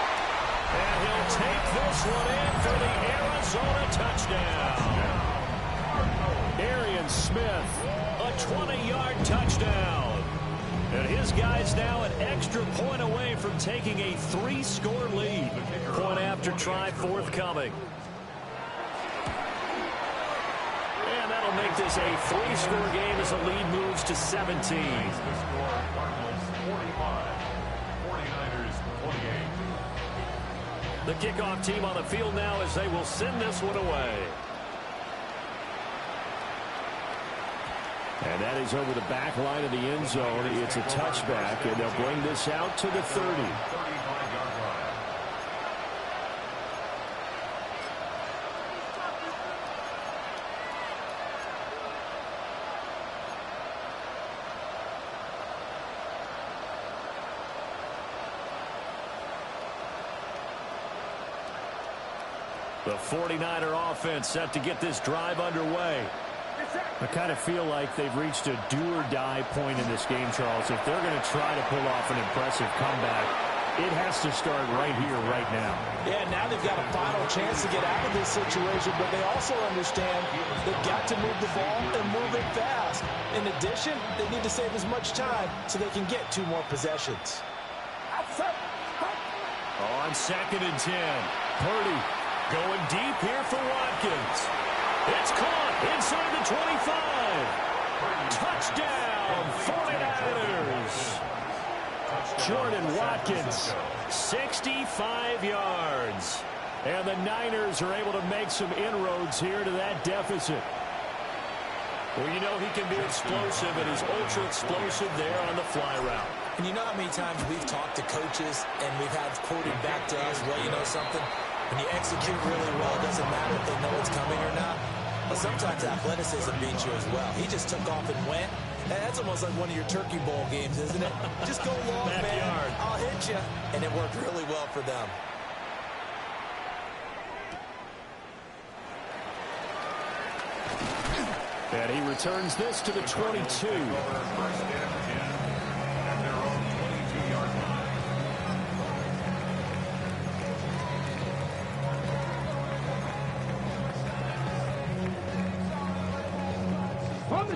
And he'll take this one in for the Arizona touchdown. Arian Smith, a 20-yard touchdown. And his guy's now an extra point away from taking a 3-score lead. Point after try forthcoming. And that'll make this a 3-score game as the lead moves to 17. The kickoff team on the field now as they will send this one away. And that is over the back line of the end zone. It's a touchback, and they'll bring this out to the 30. The 49er offense set to get this drive underway. I kind of feel like they've reached a do-or-die point in this game, Charles. If they're going to try to pull off an impressive comeback, it has to start right here, right now. Yeah, now they've got a final chance to get out of this situation, but they also understand they've got to move the ball and move it fast. In addition, they need to save as much time so they can get 2 more possessions. On 2nd and 10, Purdy going deep here for Watkins. It's caught inside the 25. Touchdown, 49ers. Jordan Watkins, 65 yards. And the Niners are able to make some inroads here to that deficit. Well, you know he can be explosive, and he's ultra-explosive there on the fly route. And you know how many times we've talked to coaches and we've had quoted back to us, well, you know something? When you execute really well, it doesn't matter if they know it's coming or not. But sometimes athleticism beats you as well. He just took off and went. And that's almost like one of your Turkey Bowl games, isn't it? Just go long, man. I'll hit you. And it worked really well for them. And he returns this to the 22.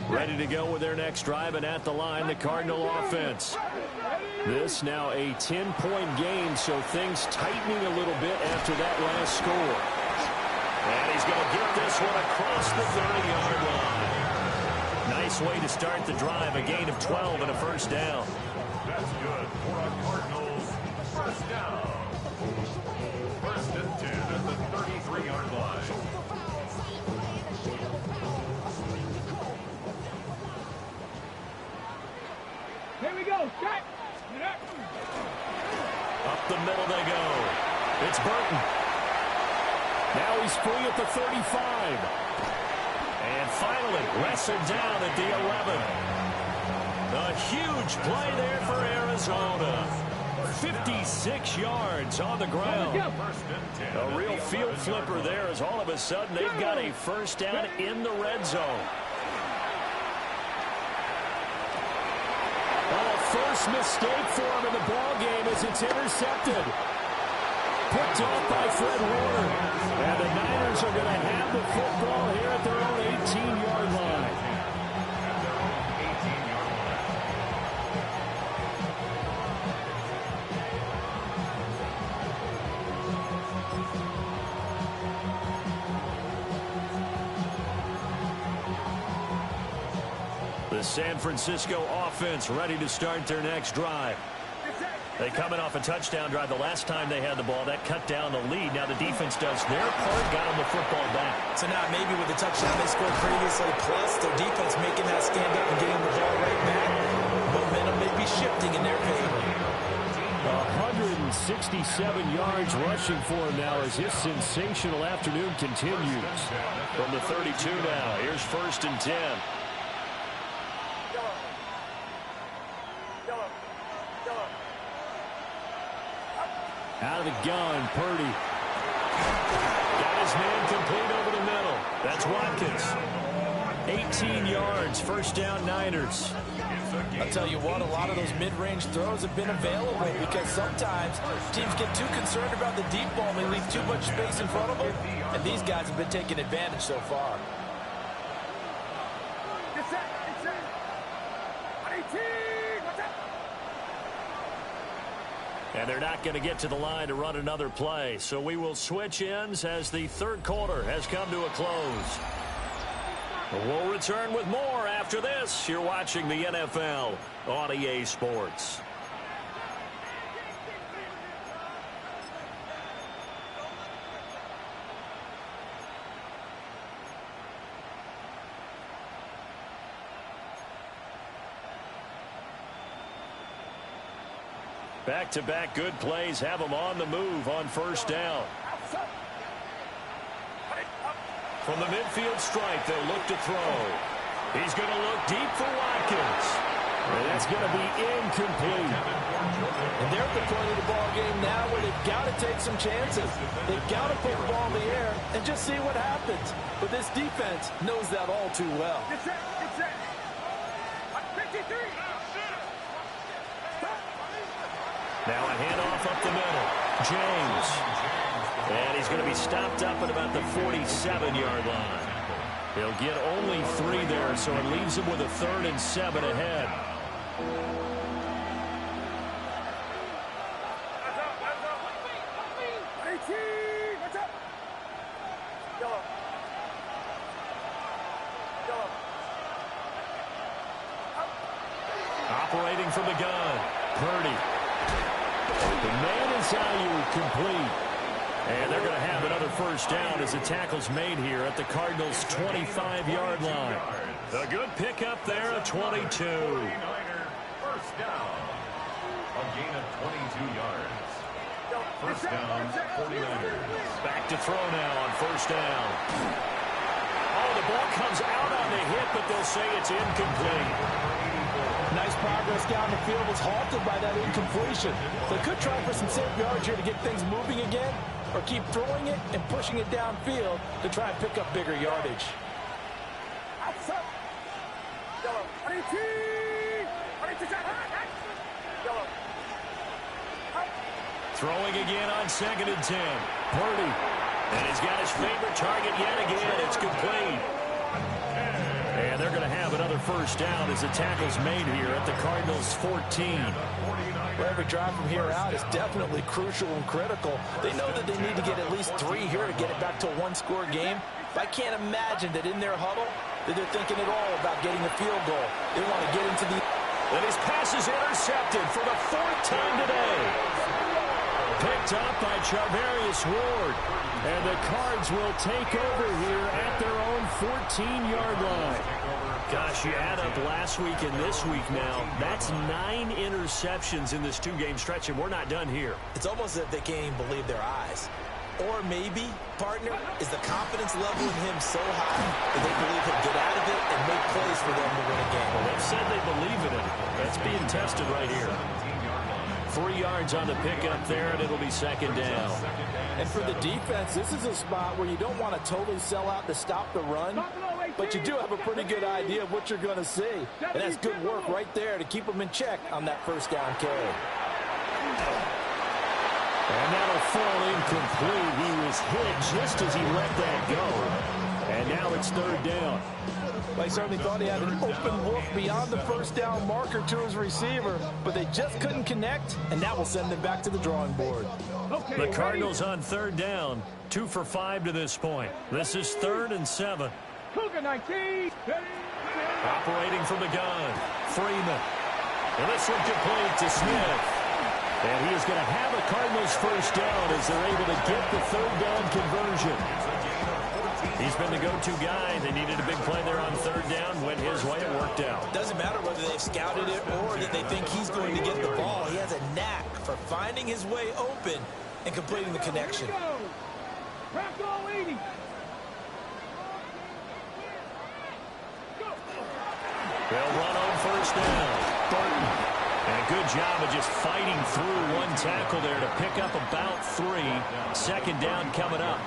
Ready to go with their next drive, and at the line, the Cardinal offense. This now a 10-point game, so things tightening a little bit after that last score. And he's going to get this one across the 30-yard line. Nice way to start the drive, a gain of 12 and a first down. That's good for a Cardinals first down. 1st and 10 at the 33-yard line. Here we go. Shot. Up the middle they go. It's Burton. Now he's free at the 35. And finally wrestled down at the 11. A huge play there for Arizona. 56 yards on the ground. A real field flipper there as all of a sudden they've got a first down in the red zone. First mistake for him in the ball game as it's intercepted. Picked off by Fred Warner. And the Niners are going to have the football here at their own 18-yard line. The San Francisco offense ready to start their next drive. They coming off a touchdown drive the last time they had the ball. That cut down the lead. Now the defense does their part, got them the football back. So now maybe with the touchdown they scored previously, plus their defense making that stand up and getting the ball right back, momentum may be shifting in their favor. 167 yards rushing for him now as his sensational afternoon continues. From the 32 now, here's 1st and 10. Out of the gun, Purdy. Got his man complete over the middle. That's Watkins. 18 yards, first down Niners. I'll tell you what, a lot of those mid-range throws have been available because sometimes teams get too concerned about the deep ball and they leave too much space in front of them, and these guys have been taking advantage so far. And they're not going to get to the line to run another play. So we will switch ends as the third quarter has come to a close. We'll return with more after this. You're watching the NFL on EA Sports. Back-to-back good plays have them on the move on first down. From the midfield stripe, they'll look to throw. He's going to look deep for Watkins. And that's going to be incomplete. And they're at the point of the ball game now where they've got to take some chances. They've got to put the ball in the air and just see what happens. But this defense knows that all too well. Get set. 53. Now a handoff up the middle. James. And he's going to be stopped up at about the 47-yard line. He'll get only 3 there, so it leaves him with a 3rd and 7 ahead. Operating from the gun, Purdy. The man inside complete. And they're going to have another first down as the tackle's made here at the Cardinals' 25-yard line. A good pickup there at 22. First down. A gain of 22 yards. First down, 49ers. Back to throw now on first down. Oh, the ball comes out on the hit, but they'll say it's incomplete. Nice progress down the field was halted by that incompletion. They could try for some safe yards here to get things moving again, or keep throwing it and pushing it downfield to try and pick up bigger yardage. Throwing again on 2nd and 10. Purdy. And he's got his favorite target yet again. It's complete. And they're going to have another first down as the tackle's made here at the Cardinals' 14. Every drive from here out is definitely crucial and critical. They know that they need to get at least 3 here to get it back to a one-score game. But I can't imagine that in their huddle that they're thinking at all about getting a field goal. They want to get into the... And his pass is intercepted for the 4th time today. Picked up by Charvarius Ward. And the Cards will take over here at their own 14-yard line. Gosh, you add up last week and this week now. That's 9 interceptions in this 2-game stretch, and we're not done here. It's almost as if they can't even believe their eyes. Or maybe, partner, is the confidence level in him so high that they believe he'll get out of it and make plays for them to win a game. Well, they've said they believe in him. That's being tested right here. 3 yards on the pickup there, and it'll be 2nd down. And for the defense, this is a spot where you don't want to totally sell out to stop the run, but you do have a pretty good idea of what you're going to see. And that's good work right there to keep them in check on that first down carry. And that'll fall incomplete. He was hit just as he let that go. And now it's 3rd down. Well, he certainly thought he had an open look beyond the first down marker to his receiver, but they just couldn't connect, and that will send them back to the drawing board. The Cardinals on 3rd down, 2 for 5 to this point. This is 3rd and 7. Cougar 19. Operating from the gun, Freeman. And this one complete to Smith. And he is going to have a Cardinals first down as they're able to get the 3rd down conversion. He's been the go-to guy. They needed a big play there on 3rd down. Went his way. It worked out. Doesn't matter whether they've scouted it or that they think he's going to get the ball. He has a knack for finding his way open and completing the connection. They'll run on first down. Burton. And a good job of just fighting through one tackle there to pick up about 3. 2nd down coming up.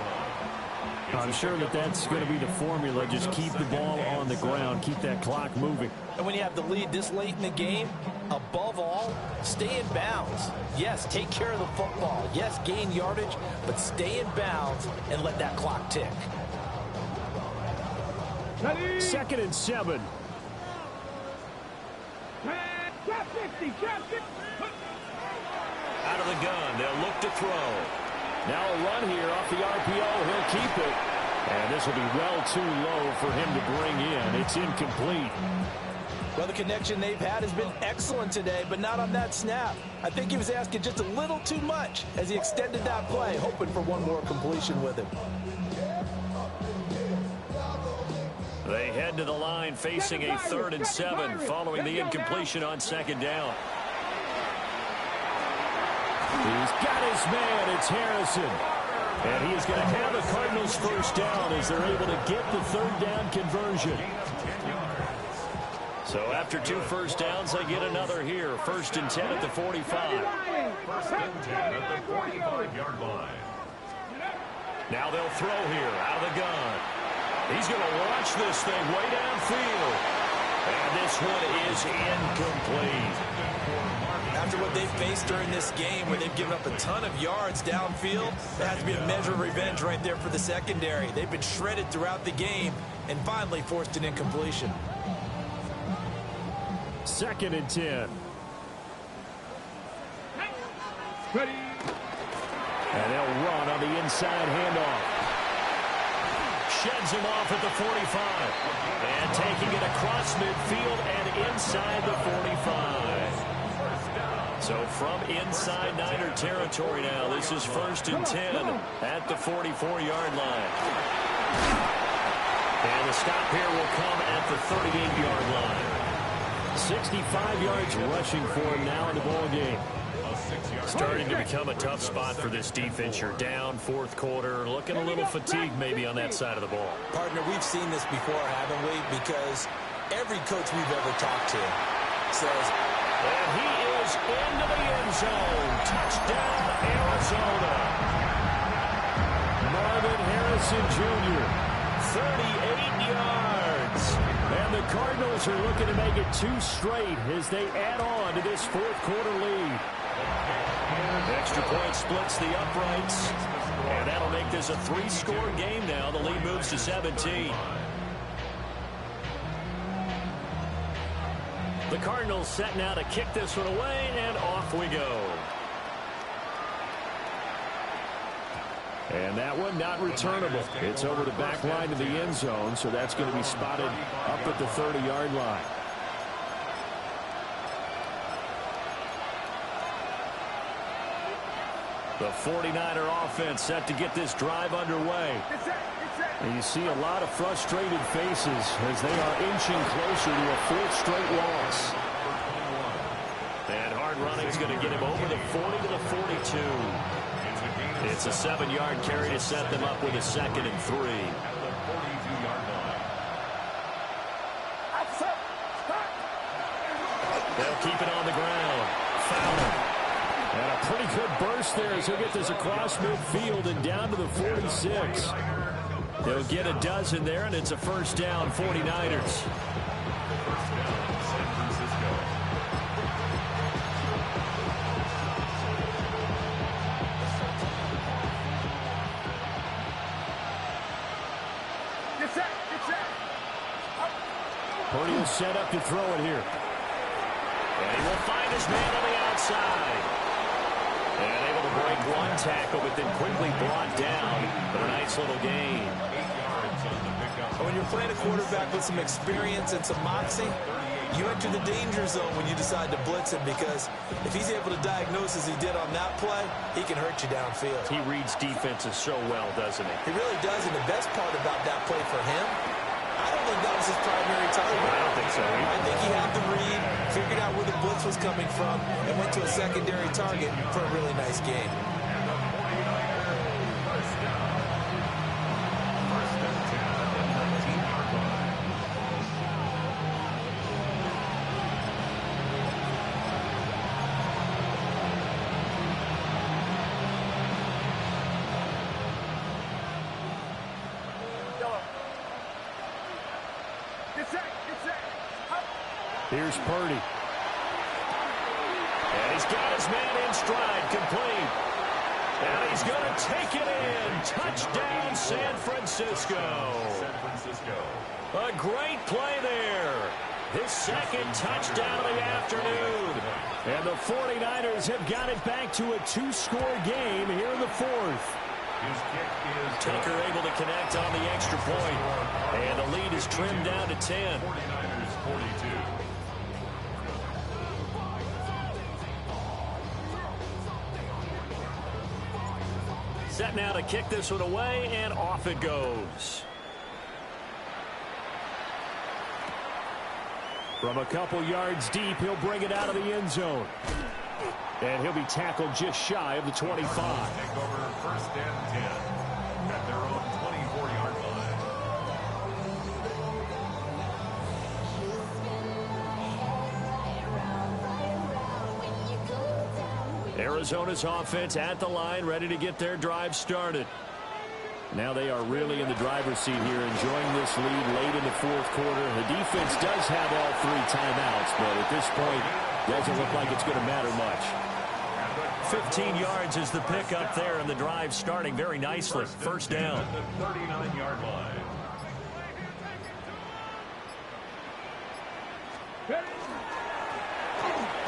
I'm sure that that's going to be the formula. Just keep the ball on the ground. Keep that clock moving. And when you have the lead this late in the game, above all, stay in bounds. Yes, take care of the football. Yes, gain yardage, but stay in bounds and let that clock tick. 2nd and 7. Out of the gun, they'll look to throw. Now a run here off the RPO. He'll keep it. And this will be well too low for him to bring in. It's incomplete. Well, the connection they've had has been excellent today, but not on that snap. I think he was asking just a little too much as he extended that play, hoping for one more completion with him. They head to the line facing a 3rd and 7 following the incompletion on 2nd down. He's got his man. It's Harrison. And he is going to have a Cardinals first down as they're able to get the third down conversion. So after 2 first downs, they get another here. 1st and 10 at the 45. 1st and 10 at the 45-yard line. Now they'll throw here out of the gun. He's going to launch this thing way downfield. And this one is incomplete. After what they've faced during this game, where they've given up a ton of yards downfield, there has to be a measure of revenge right there for the secondary. They've been shredded throughout the game and finally forced an incompletion. 2nd and 10. Ready. And they'll run on the inside handoff. Sheds him off at the 45. And taking it across midfield and inside the 45. So from inside Niner territory now, this is 1st and 10 at the 44-yard line. And the stop here will come at the 38-yard line. 65 yards rushing for him now in the ball game. Starting to become a tough spot for this defense. You're down 4th quarter, looking a little fatigued maybe on that side of the ball. Partner, we've seen this before, haven't we? Because every coach we've ever talked to says, and he is into the end zone. Touchdown, Arizona. Marvin Harrison Jr. 38 yards. And the Cardinals are looking to make it 2 straight as they add on to this 4th quarter lead. Extra point splits the uprights. And that'll make this a 3-score game now. The lead moves to 17. The Cardinals set now to kick this one away, and off we go. And that one not returnable. It's over the back line of the end zone, so that's going to be spotted up at the 30-yard line. The 49er offense set to get this drive underway. And you see a lot of frustrated faces as they are inching closer to a 4th straight loss. And hard running is going to get him over the 40 to the 42. It's a 7-yard carry to set them up with a 2nd and 3. They'll keep it on the ground. Foul him. And a pretty good burst there as he'll get this across midfield and down to the 46. They'll get a dozen there, and it's a first down, 49ers. Purdy will set up to throw it here. And he will find his man on the outside. And able to break one tackle, but then quickly brought down. But a nice little gain. When you're playing a quarterback with some experience and some moxie, you enter the danger zone when you decide to blitz him, because if he's able to diagnose as he did on that play, he can hurt you downfield. He reads defenses so well, doesn't he? He really does, and the best part about that play for him, I don't think that was his primary target. I don't think so either. I think he had the read, figured out where the blitz was coming from, and went to a secondary target for a really nice game. Here's Purdy. And he's got his man in stride, complete. And he's going to take it in. Touchdown, San Francisco. A great play there. His 2nd touchdown of the afternoon. And the 49ers have got it back to a 2-score game here in the 4th. Tucker able to connect on the extra point. And the lead is trimmed down to 10. 49ers 42. Set now to kick this one away, and off it goes. From a couple yards deep, he'll bring it out of the end zone. And he'll be tackled just shy of the 25. Take over first and 10 at their own 24-yard line. Arizona's offense at the line, ready to get their drive started. Now they are really in the driver's seat here, enjoying this lead late in the fourth quarter. The defense does have all 3 timeouts, but at this point, doesn't look like it's going to matter much. 15 yards is the pickup there, and the drive starting very nicely. First down. At the 39-yard line.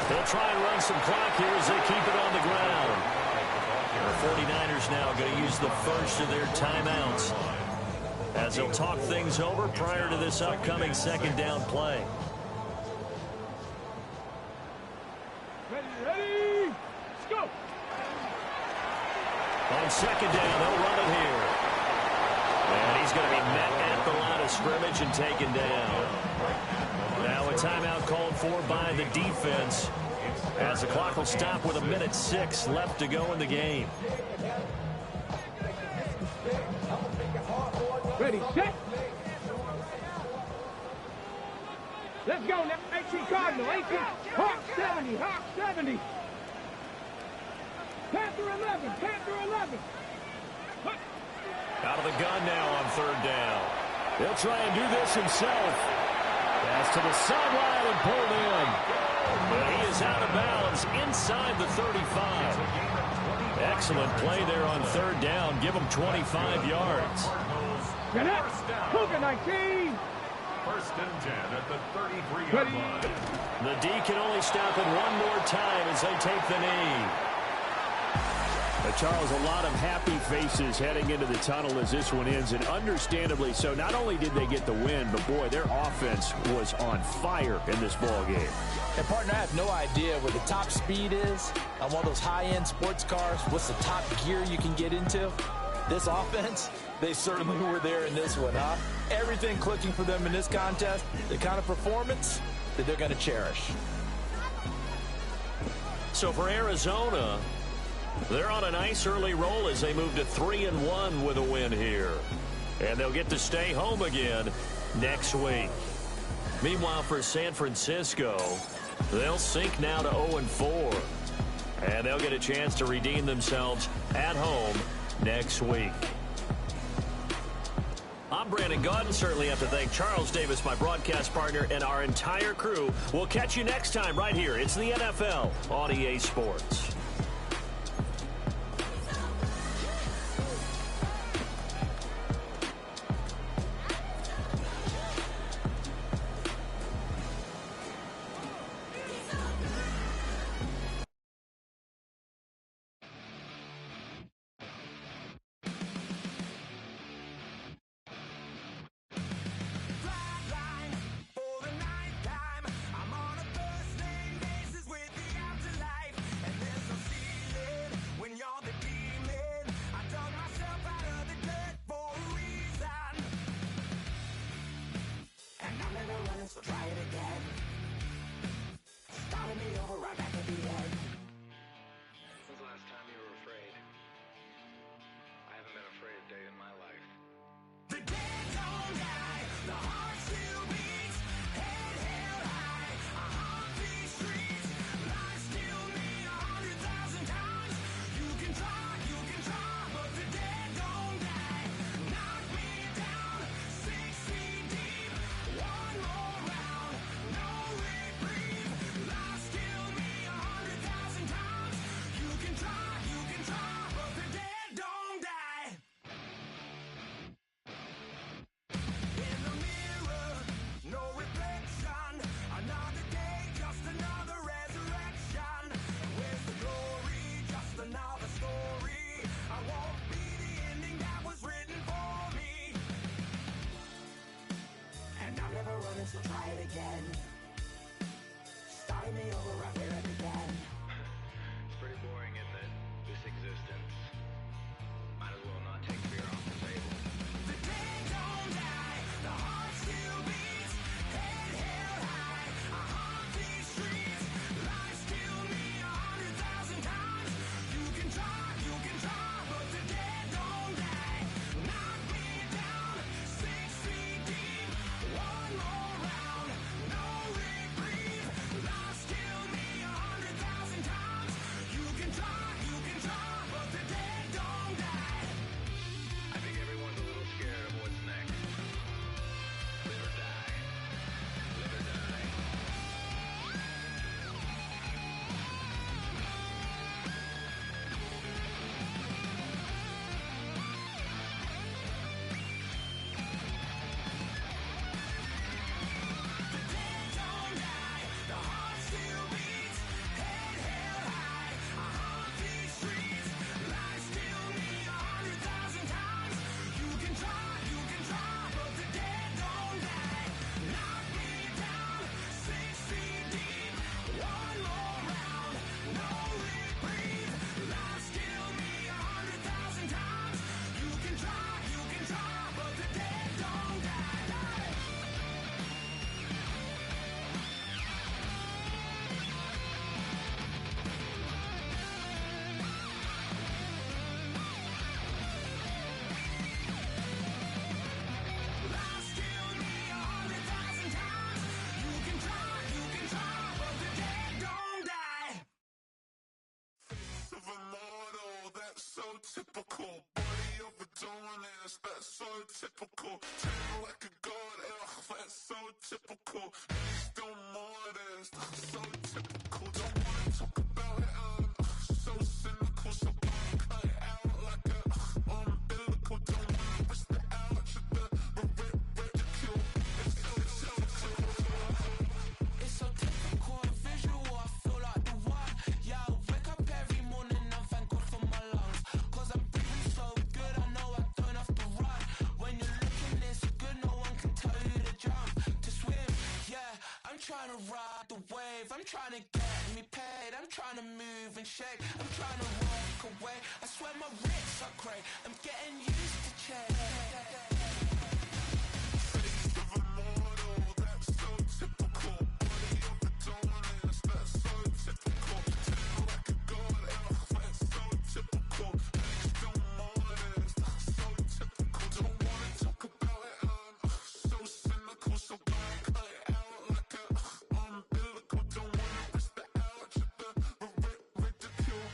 They'll try and run some clock here as they keep it on the ground. The 49ers now going to use the first of their timeouts as they'll talk things over prior to this upcoming second down play. Ready, let's go. On second down, they'll run it here. And he's going to be met at the line of scrimmage and taken down. Now a timeout called for by the defense, as the clock will stop with 1:06 left to go in the game. Ready, set. Let's go now. 18 Cardinal, 18. Hawk 70, Hawk 70. Panther 11, Panther 11. Out of the gun now on third down. He'll try and do this himself. Pass to the sideline and pulled in. But he is out of bounds inside the 35. Excellent play there on third down. Give him 25 yards. Get up. Hooker 19. First and 10 at the 33-yard line. The D can only stop it one more time as they take the knee. Charles, a lot of happy faces heading into the tunnel as this one ends, and understandably so. Not only did they get the win, but boy, their offense was on fire in this ball game. And partner, I have no idea what the top speed is on one of those high-end sports cars. What's the top gear you can get into? This offense, they certainly were there in this one, huh? Everything clicking for them in this contest, the kind of performance that they're going to cherish. So for Arizona, they're on a nice early roll as they move to 3-1 with a win here. And they'll get to stay home again next week. Meanwhile, for San Francisco, they'll sink now to 0-4. And they'll get a chance to redeem themselves at home next week. I'm Brandon Gaudin. Certainly have to thank Charles Davis, my broadcast partner, and our entire crew. We'll catch you next time right here. It's the NFL on EA Sports. typical. Body of a dominance, that's so typical. Tail like a god, that's so typical. He's still modest, so typical. Don't wanna talk about it, so cynical. So cut it out like a umbilical. Don't wanna risk the ouch of the ridicule. It's so typical and visual, I feel like the one. Yeah, I wake up every morning and thank God for my lungs. Cause I'm breathing so good, I know I don't have to run. When you're looking this good, no one can tell you to jump, to swim. Yeah, I'm trying to ride the wave, I'm trying to get me paid, I'm trying to move and shake, I'm trying to walk away. I swear my wrists are great, I'm getting used to change. Face of a mortal, that's so typical. Body of a dominance, that's so typical. Tail like a god, that's so typical. He's still modest, so typical. Don't wanna talk about it, so cynical. So cut it out like a umbilical. Don't wanna risk the ouch of the ridicule.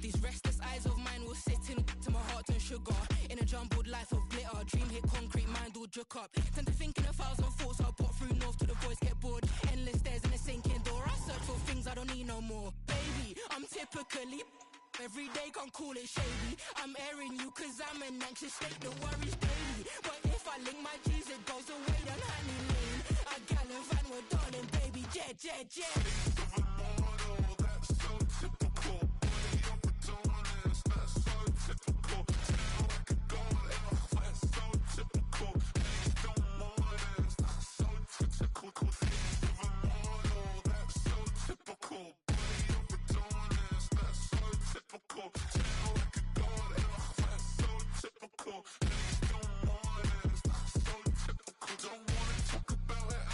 These restless eyes of mine will sit in to my heart and sugar. In a jumbled life of glitter, dream hit concrete, mind all jook up. Tend to think in 1,000 thoughts, I'll put through north to the voice get bored. Endless stairs in a sinking door, I search for things I don't need no more. Baby, I'm typically every day, can't call it shady. I'm airing you cause I'm an anxious state, the worries daily. But if I link my G's, it goes away, then honey lean. I gallivant, we're done and baby, jet. Face of a mortal, that's so typical. Body of a dominance, that's so typical. Tail like a god, that's so typical. He's still modest, so typical. Face of a mortal, that's so typical. Body of a dominance, that's so typical. Tail like a god, that's so typical. He's still modest, so typical. Don't wanna talk about it,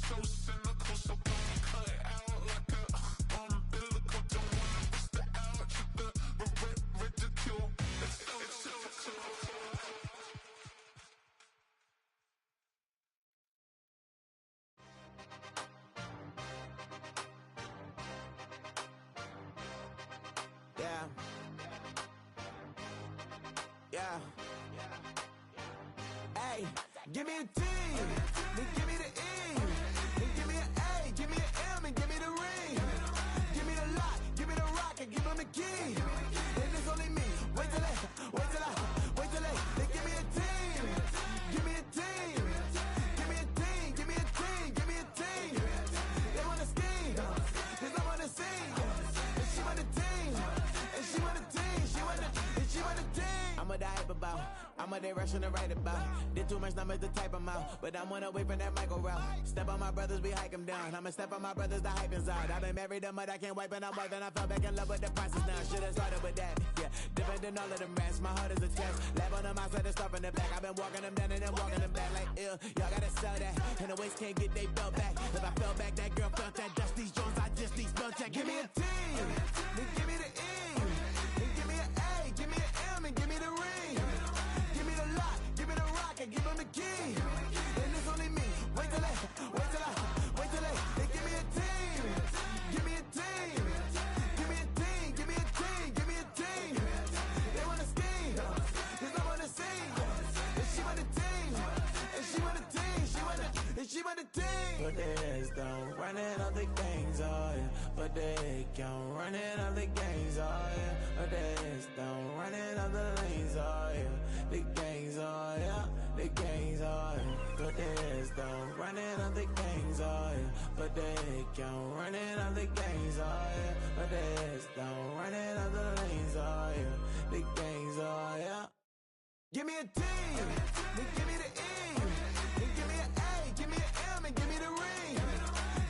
so cynical. So cut it out like a umbilical. Don't wanna risk the ouch of the ridicule. It's typical. Yeah. Hey, give me a T, then give me the E, then give me an A, give me an M, and give me the ring. Give me the lock, give me the rock, and give them the key. And it's only me. Wait till they, they give me a team. Give me a team. Give me a team, give me a team, give me a team. They wanna scheme, cause I wanna sing. And she want a team, and she want a team, she want a team. I'm a hype about, I'm a they rushing to write about. Did too much numbers to type them out, but I'm one away from that Michael route. Step on my brothers, we hike them down. I'ma step on my brothers, the hype is out. I've been married them, but I can't wipe and I'm wiping. I fell back in love with the process now. Should've started with that, yeah. Different than all of them rats, my heart is a test. Lab on them outside, the stuff in the back. I've been walking them down and then walking them back like, ew. Y'all gotta sell that, and the waist can't get they belt back. If I fell back, that girl felt that. Dust these Jones, I just these spell check. Give me a T, then give me the E, then give me an A, give me an M, and give me the ring. Give me the lock, give me the rock, and give them the key. And it's only me. Wait till they give me a team. Give me a team. Give me a team, give me a team, give me a team. They wanna scheme, cause I wanna sing. And she want a team, and she want a team, she want a team. But there's don't running all the gangs, oh yeah. But they can't run it all the gangs, oh yeah. But there's don't running all the lanes, oh yeah. The gangs, oh yeah. The gangs, oh yeah. But there's don't running all the gangs, oh yeah. But they can't run it all the gangs, oh yeah. But there's don't running all the lanes, oh yeah. The gangs, oh yeah. Give me a T, then give me the E, then give me an A, give me an M, and give me the ring.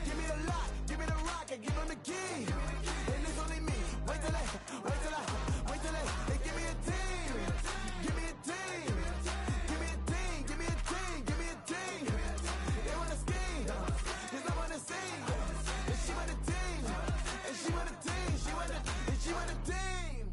Give me the lock, give me the rock, and give them the key. And it's only me. Wait till they give me a team. Give me a team. Give me a team, give me a team, give me a team. They wanna scheme, cause I wanna sing. And she want a team, and she want a team, she want a team.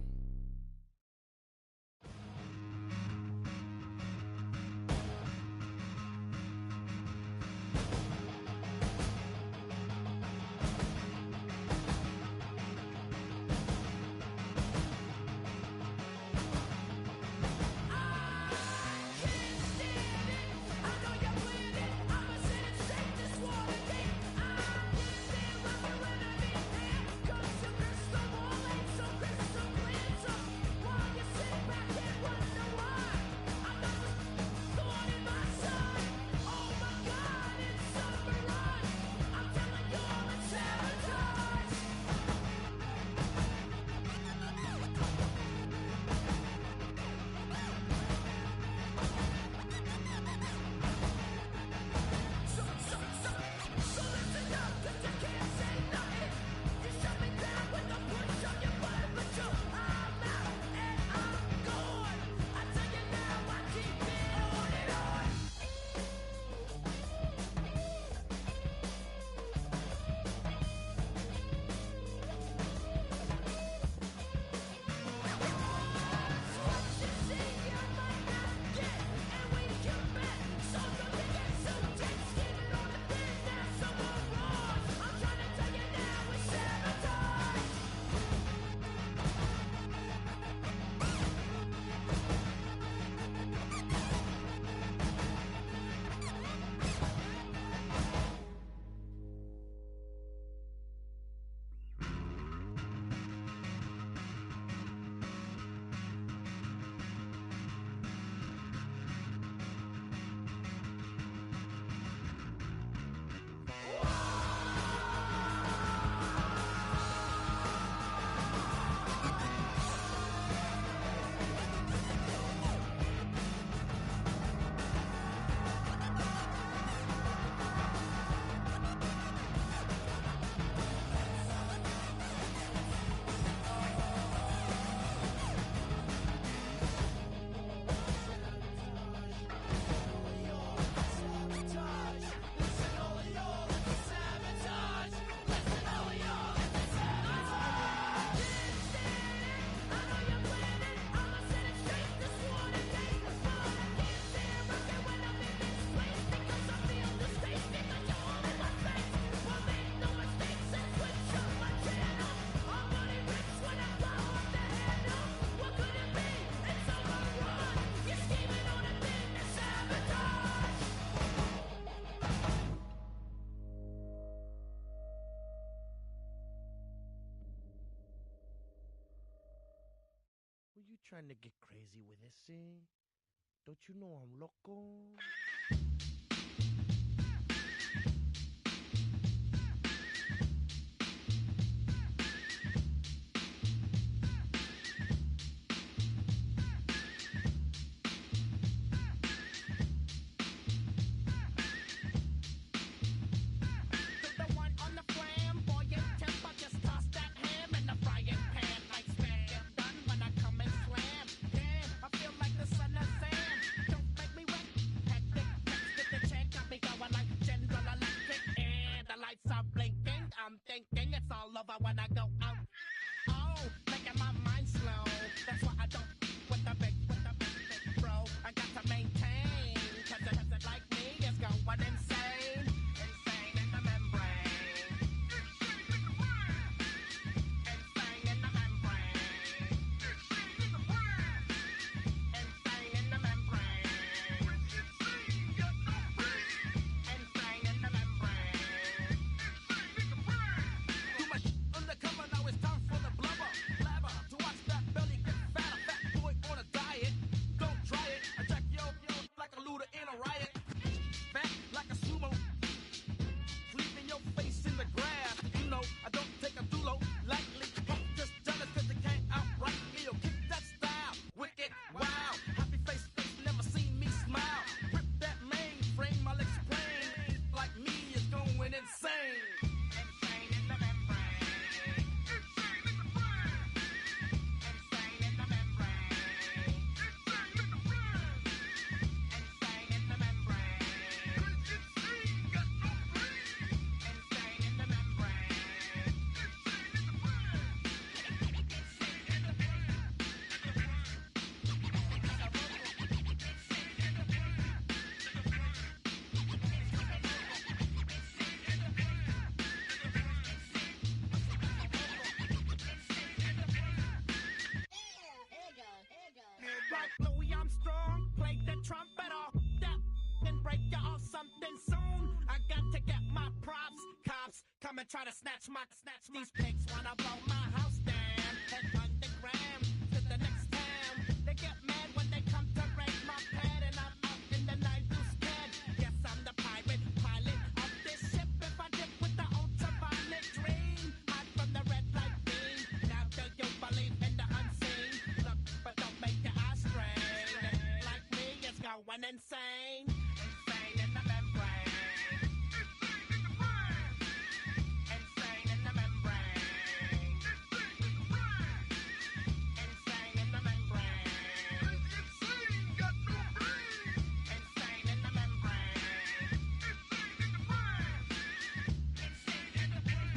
trying to get crazy with this, see? Don't you know I'm loco? I'm thinking it's all over when I go out. Oh, making my mind slow. That's why I don't with the big bro. I got to maintain, cause it like me is going insane. Insane in the membrane. Insane in the membrane. Insane in the membrane. Insane in the membrane. Too much undercover, now it's time for the blubber. Blabber, to watch that belly get fatter. Fat boy on a diet, don't try it. Attack yo like a looter in a riot. Back like a sumo, leaving your face in the grass. You know, I don't take a dulo lightly. I'm just jealous cause they can't outright me. Yo, kick that style, wicked, wow. Happy face, never seen me smile. Rip that mainframe, my legs plain. Like me is going insane. Insane in the membrane. Insane in the brain. Insane in the membrane. Insane in the brain. Insane in the membrane. Insane got no brain. Insane in the membrane. Insane in the brain. Insane in the brain. Like Louis Armstrong, play the trumpet off that, then break you off something soon. I got to get my props. Cops come and try to snatch these pigs wanna blow my house down. Head underground to the next town. They get mad when they come to raid my pad, and I'm out in the night too scared. Yes, I'm the pirate pilot of this ship. If I dip with the ultraviolet dream, hide from the red light beam. Now do you believe in the unseen? Look, but don't make your eyes strain. Like me, it's going insane. Insane in the membrane. Insane in the brain. Insane in the membrane. Insane in the membrane. Insane got no brain. Insane in the membrane. Insane in the brain. Insane in the brain.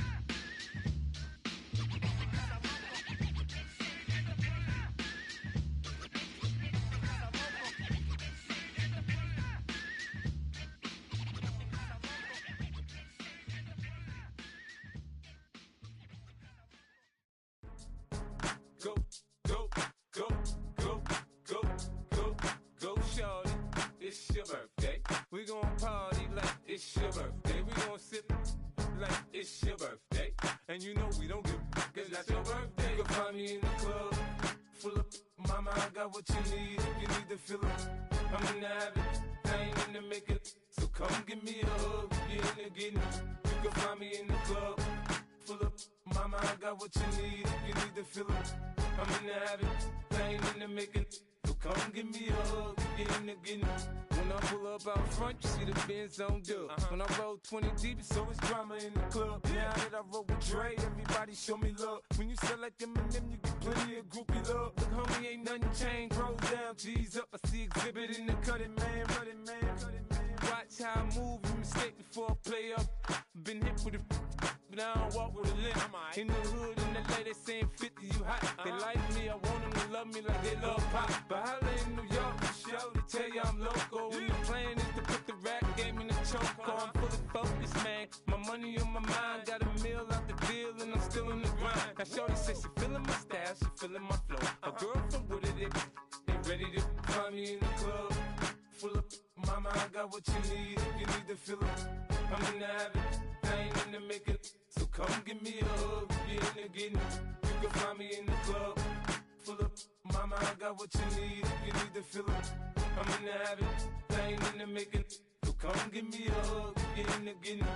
Go, go, go, go, go, go, go, shorty. It's your birthday. We gon' party like it's your birthday. We gon' sip like it's your birthday. And you know we don't give cause that's your birthday. You can find me in the club, full of mama, I got what you need. If you need to fill it, I'm in the habit. I ain't in the make it. So come give me a hug. You in the getting it. You can find me in the club, full of mama, I got what you need. If you need to fill it, I'm in the habit. I ain't in the make it. So come give me a hug. You in the getting it. When I pull up out front, you see the Benz on dub. When I roll 20 deep, it's always drama in the club. Now that I roll with Dre, everybody show me love. When you sell like Eminem, you get plenty of groupie love. Look, homie, ain't nothing changed. Rolls down, G's up. I see exhibit in the cutting, man. Running, man. Watch how I move, you mistake before I play up. Been hit with a but I don't walk with a limp. In the hood, in the LA, they saying 50, you hot. They like me, I want them to love me like they love pop. But holla in New York, show to tell you I'm local. And the plan is to put the rap game in the choke. I'm fully focused, man. My money on my mind, got a meal out the deal, and I'm still in the grind. Now shorty says she feeling my style, she feeling my flow. A girl from Wooded, they ready to find me in the club. Full of mama, I got what you need. If you need to fill it, I'm in the habit. I ain't in the make it. So come give me a hug. You in the getting it. You can find me in the club. Full of mama, I got what you need if you need to feel it. I'm in the habit, I ain't in the making. So come give me a hug, get in the getting.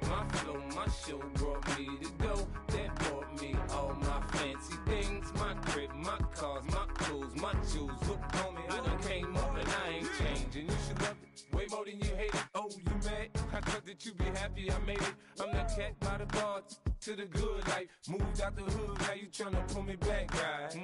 My flow, my show brought me to go. That brought me all my fancy things. My crib, my cars, my clothes, my jewels. Look on me, I done came up and I ain't changing. You should love it way more than you hate it. Oh, you mad? I thought that you be happy I made it. I'm that cat by the bar to the good life. Moved out the hood, now you tryna pull me back, right?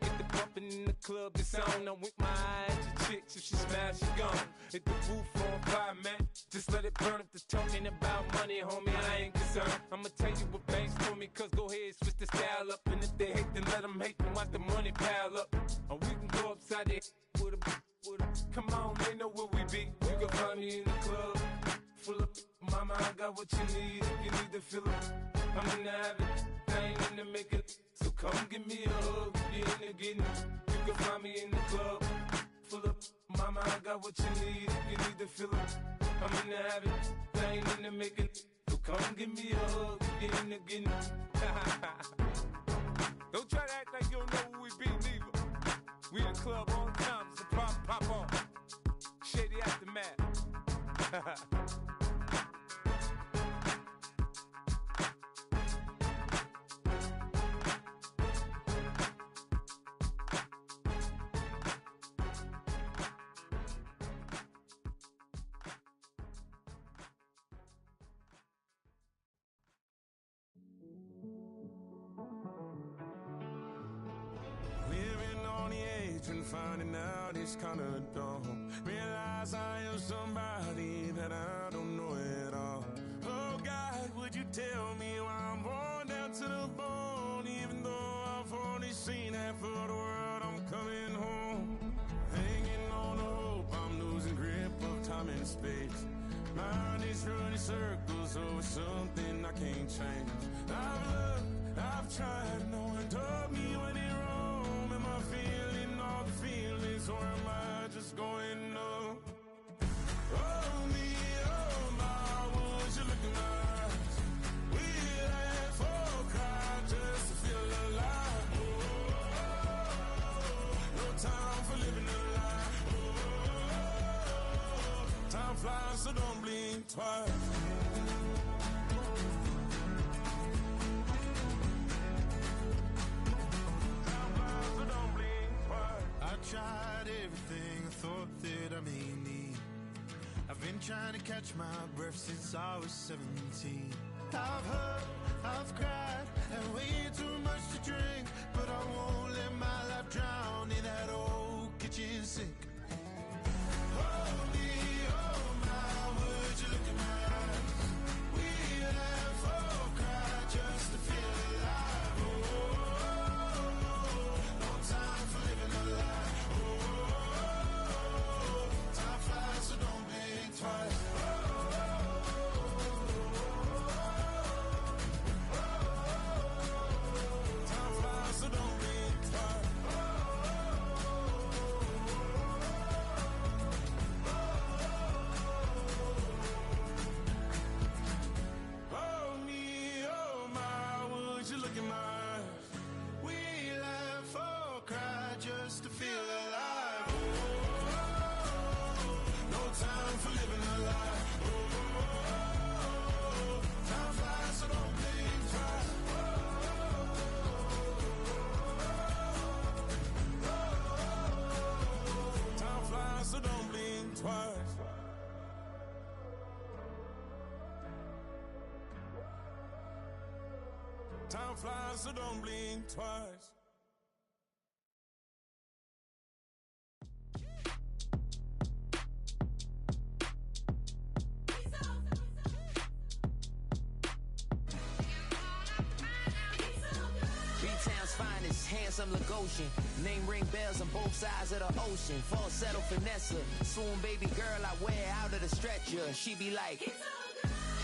Get the bumpin' in the club, it's on. I'm with my eyes to chicks, if she smash, she gone. Hit the roof on fire, man. Just let it burn if they're talking about money, homie, I ain't concerned. I'ma tell you what banks told me, cause go ahead, switch the style up. And if they hate, then let them hate, then watch the money pile up. Or we can go upside there with a, come on, they know where we be. You can find me in the club, full of mama, I got what you need if you need to feel it. I'm in the habit, I ain't in the making. So come give me a hug, get in the getting. You can find me in the club, full of mama, I got what you need if you need to feel it. I'm in the habit, I ain't in the making. So come give me a hug, get in the getting. Don't try to act like you don't know who we be, neither. We in the club all the time, so pop on. Shady Aftermath. And finding out it's kinda dumb. Realize I am somebody that I don't know at all. Oh God, would you tell me why I'm born down to the bone? Even though I've only seen half of the world, I'm coming home. Hanging on the hope, I'm losing grip of time and space. Mind is running circles over something I can't change. I've looked, I've tried, no one told me when it wrong. Am I feeling all the feelings, or am I just going up? Oh me, oh my, would you look in my eyes? We laugh or cry just to feel alive. Oh, no time for living a lie. Oh, time flies, so don't blink twice. I tried everything I thought that I may need. I've been trying to catch my breath since I was 17. I've hurt, I've cried, and way too much to drink, but I won't let my life drown in that old kitchen sink. Oh me, oh my, would you look in my eyes? We laugh or cry just to feel alive. Oh, no time for living a lie. Time flies, so don't blink twice. Time flies, so don't blink twice. Oh me, oh my, would you look in my eyes? We laugh or cry just to feel alive. No time for living a lie. Time flies, so don't blink twice. Time flies, so don't blink twice. Time flies, so don't blink twice. B-Town's finest, handsome Lagosian. Name ring bells on both sides of the ocean. Falsetto Vanessa, swoon baby girl I wear out of the stretcher. She be like,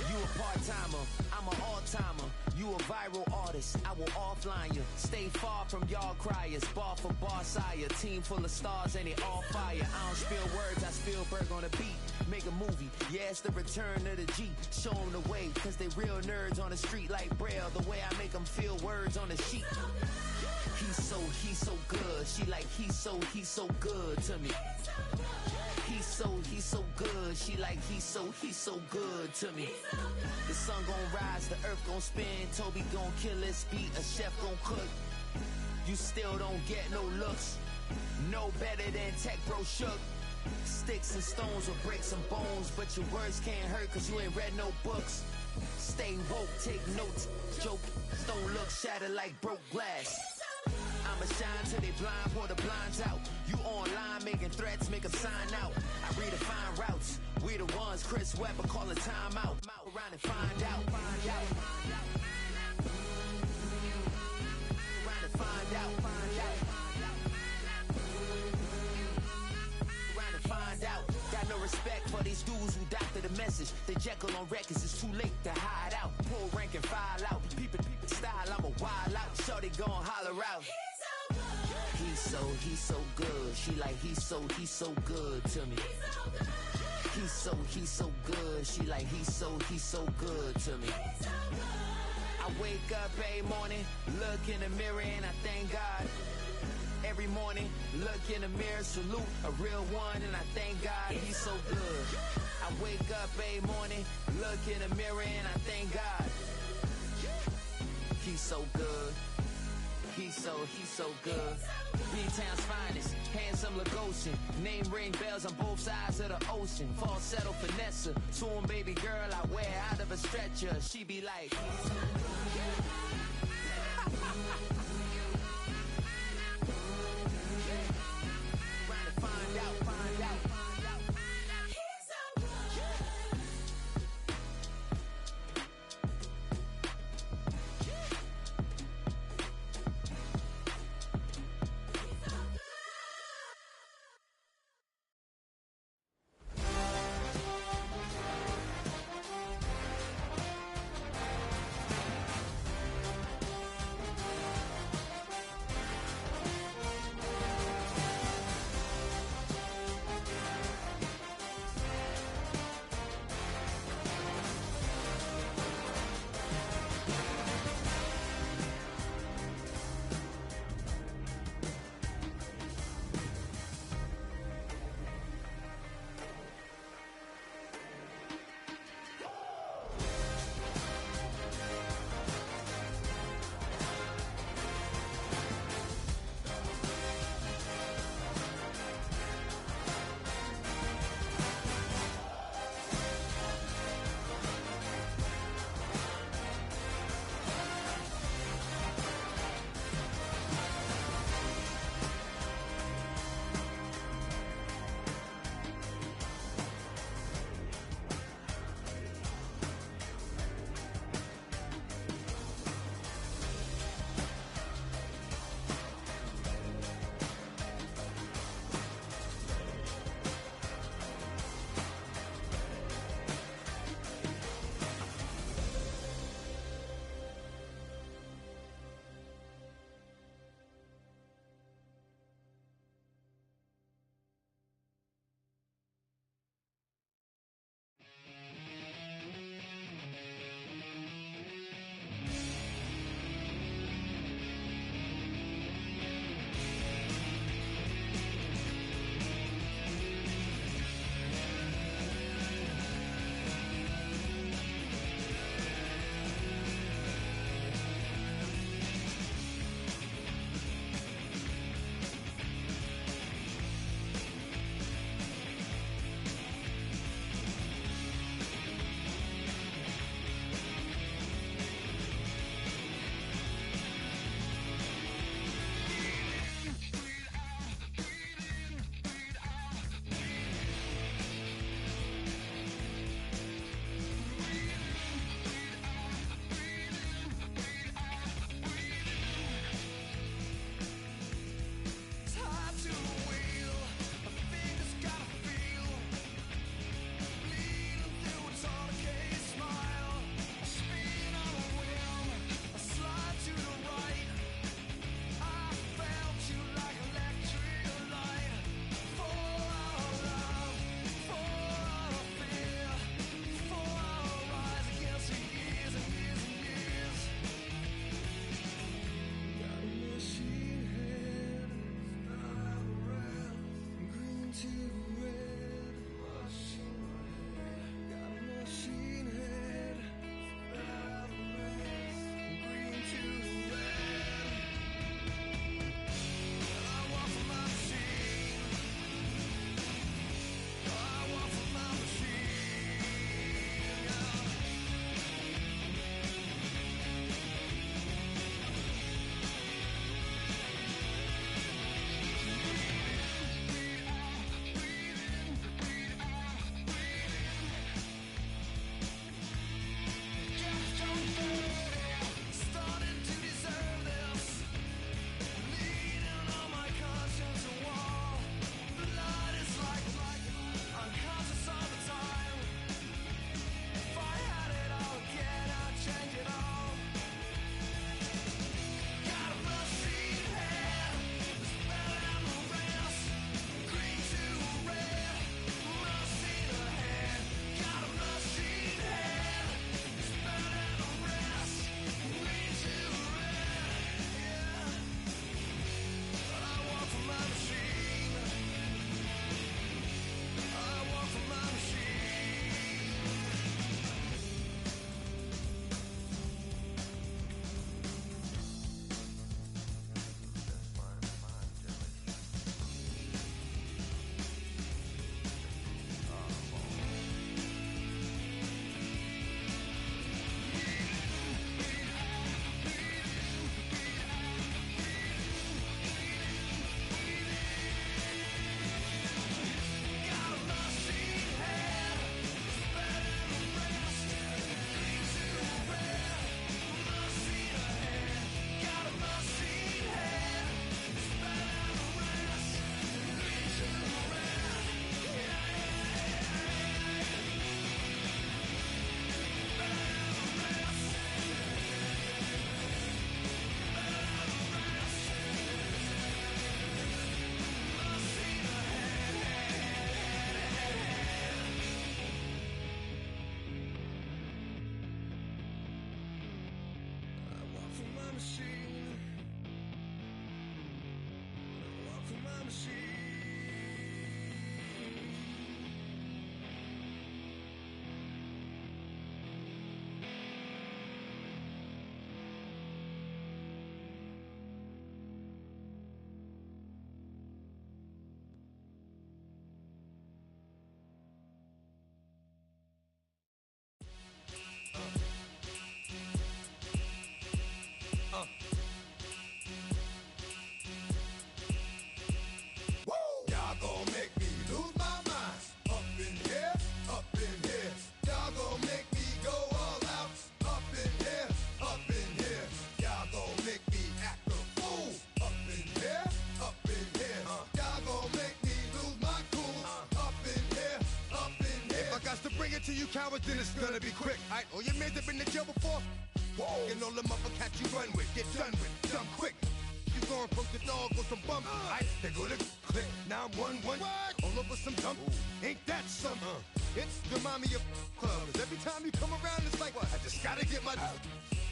you a part-timer, I'm an all-timer. You You a viral artist, I will offline you. Stay far from y'all criers, bar for bar sire. Team full of stars and it all fire. I don't spill words, I Spielberg on a beat. Make a movie, yeah, it's the return of the G. Show them the way, cause they real nerds on the street like Braille. The way I make them feel words on the sheet. He's so good. She like, he's so good to me. He's so good. She like, he's so good to me. The sun gon' rise, the earth gon' spin. Toby gon' kill this beat, a chef gon' cook. You still don't get no looks. No better than Tech Bro Shook. Sticks and stones will break some bones, but your words can't hurt cause you ain't read no books. Stay woke, take notes. Joke, don't look shattered like broke glass. I'ma shine till they blind, pour the blinds out. You online making threats, make them sign out. I redefine routes. We the ones Chris Webber call a timeout. Around and find out. Around and find out. Around and find out. Got no respect for these dudes who doctor the message. The Jekyll on records, it's too late to hide out. Pull rank and file out. Peep style, I'm a wild out. Shorty gon' holler out. He's so good. She like, he's so good to me. He's so good. She like, he's so good to me. I wake up every morning, look in the mirror and I thank God. Every morning, look in the mirror, salute a real one and I thank God he's so good. I wake up every morning, look in the mirror and I thank God. He's so good. He's so good. B-Town's finest, handsome Lagosian. Name ring bells on both sides of the ocean. Falsetto finesse, soon baby girl I wear out of a stretcher. She be like, trying to find out. Y'all gon' make me lose my mind. Up in here, up in here. Y'all gon' make me go all out. Up in here, up in here. Y'all gon' make me act a fool. Up in here, up in here. Y'all gon' make me lose my cool. Up in here, up in here. If I got to bring it to you cowards, then it's gonna be quick. Alright, all your men have been to jail before. Whoa. And all them other cats you run with, get done with, done quick. You gon' approach the dog with some bump. Aight, they go to click, 911. All over some dump. Ain't that something? It's remind me of clubs. Every time you come around, it's like, I just gotta get my.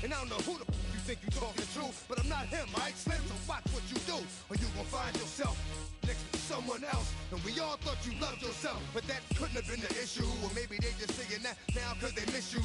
And I don't know who the you think you talking to, but I'm not him, alright, Slim? So watch what you do, or you gon' find yourself next to someone else. And we all thought you loved yourself, but that couldn't have been the issue. Or maybe they just saying that now cause they miss you.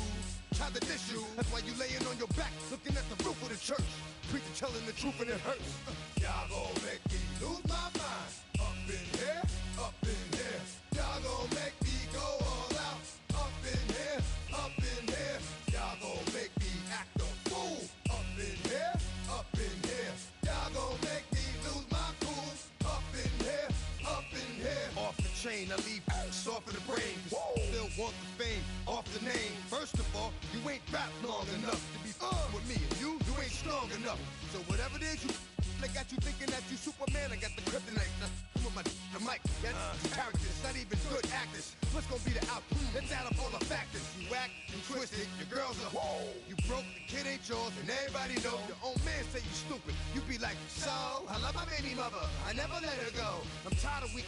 Tried to diss you, that's why you laying on your back, looking at the roof of the church. Preacher telling the truth and it hurts. Y'all gon' make me lose my mind. Up in here, up in here. Y'all gon' make me go all out. Up in here, up in here. Y'all gon' make me act a fool. Up in here, up in here. Y'all gon' make me lose my cool. Up in here, up in here. Off the chain, I leave soft in the brain. Still want the fame, off the name. First of all, you ain't rap long enough to be with me. And you ain't strong enough. So whatever it is you they got you thinking that you Superman, I got the kryptonite. Come with the mic, that's characters, not even good actors. What's gonna be the outcome? Let's add up all the factors. You whack, you twisted, your girls are you broke, the kid ain't yours, and everybody know. Your own man say you stupid. You be like, so, I love my baby mother, I never let her go. I'm tired of weak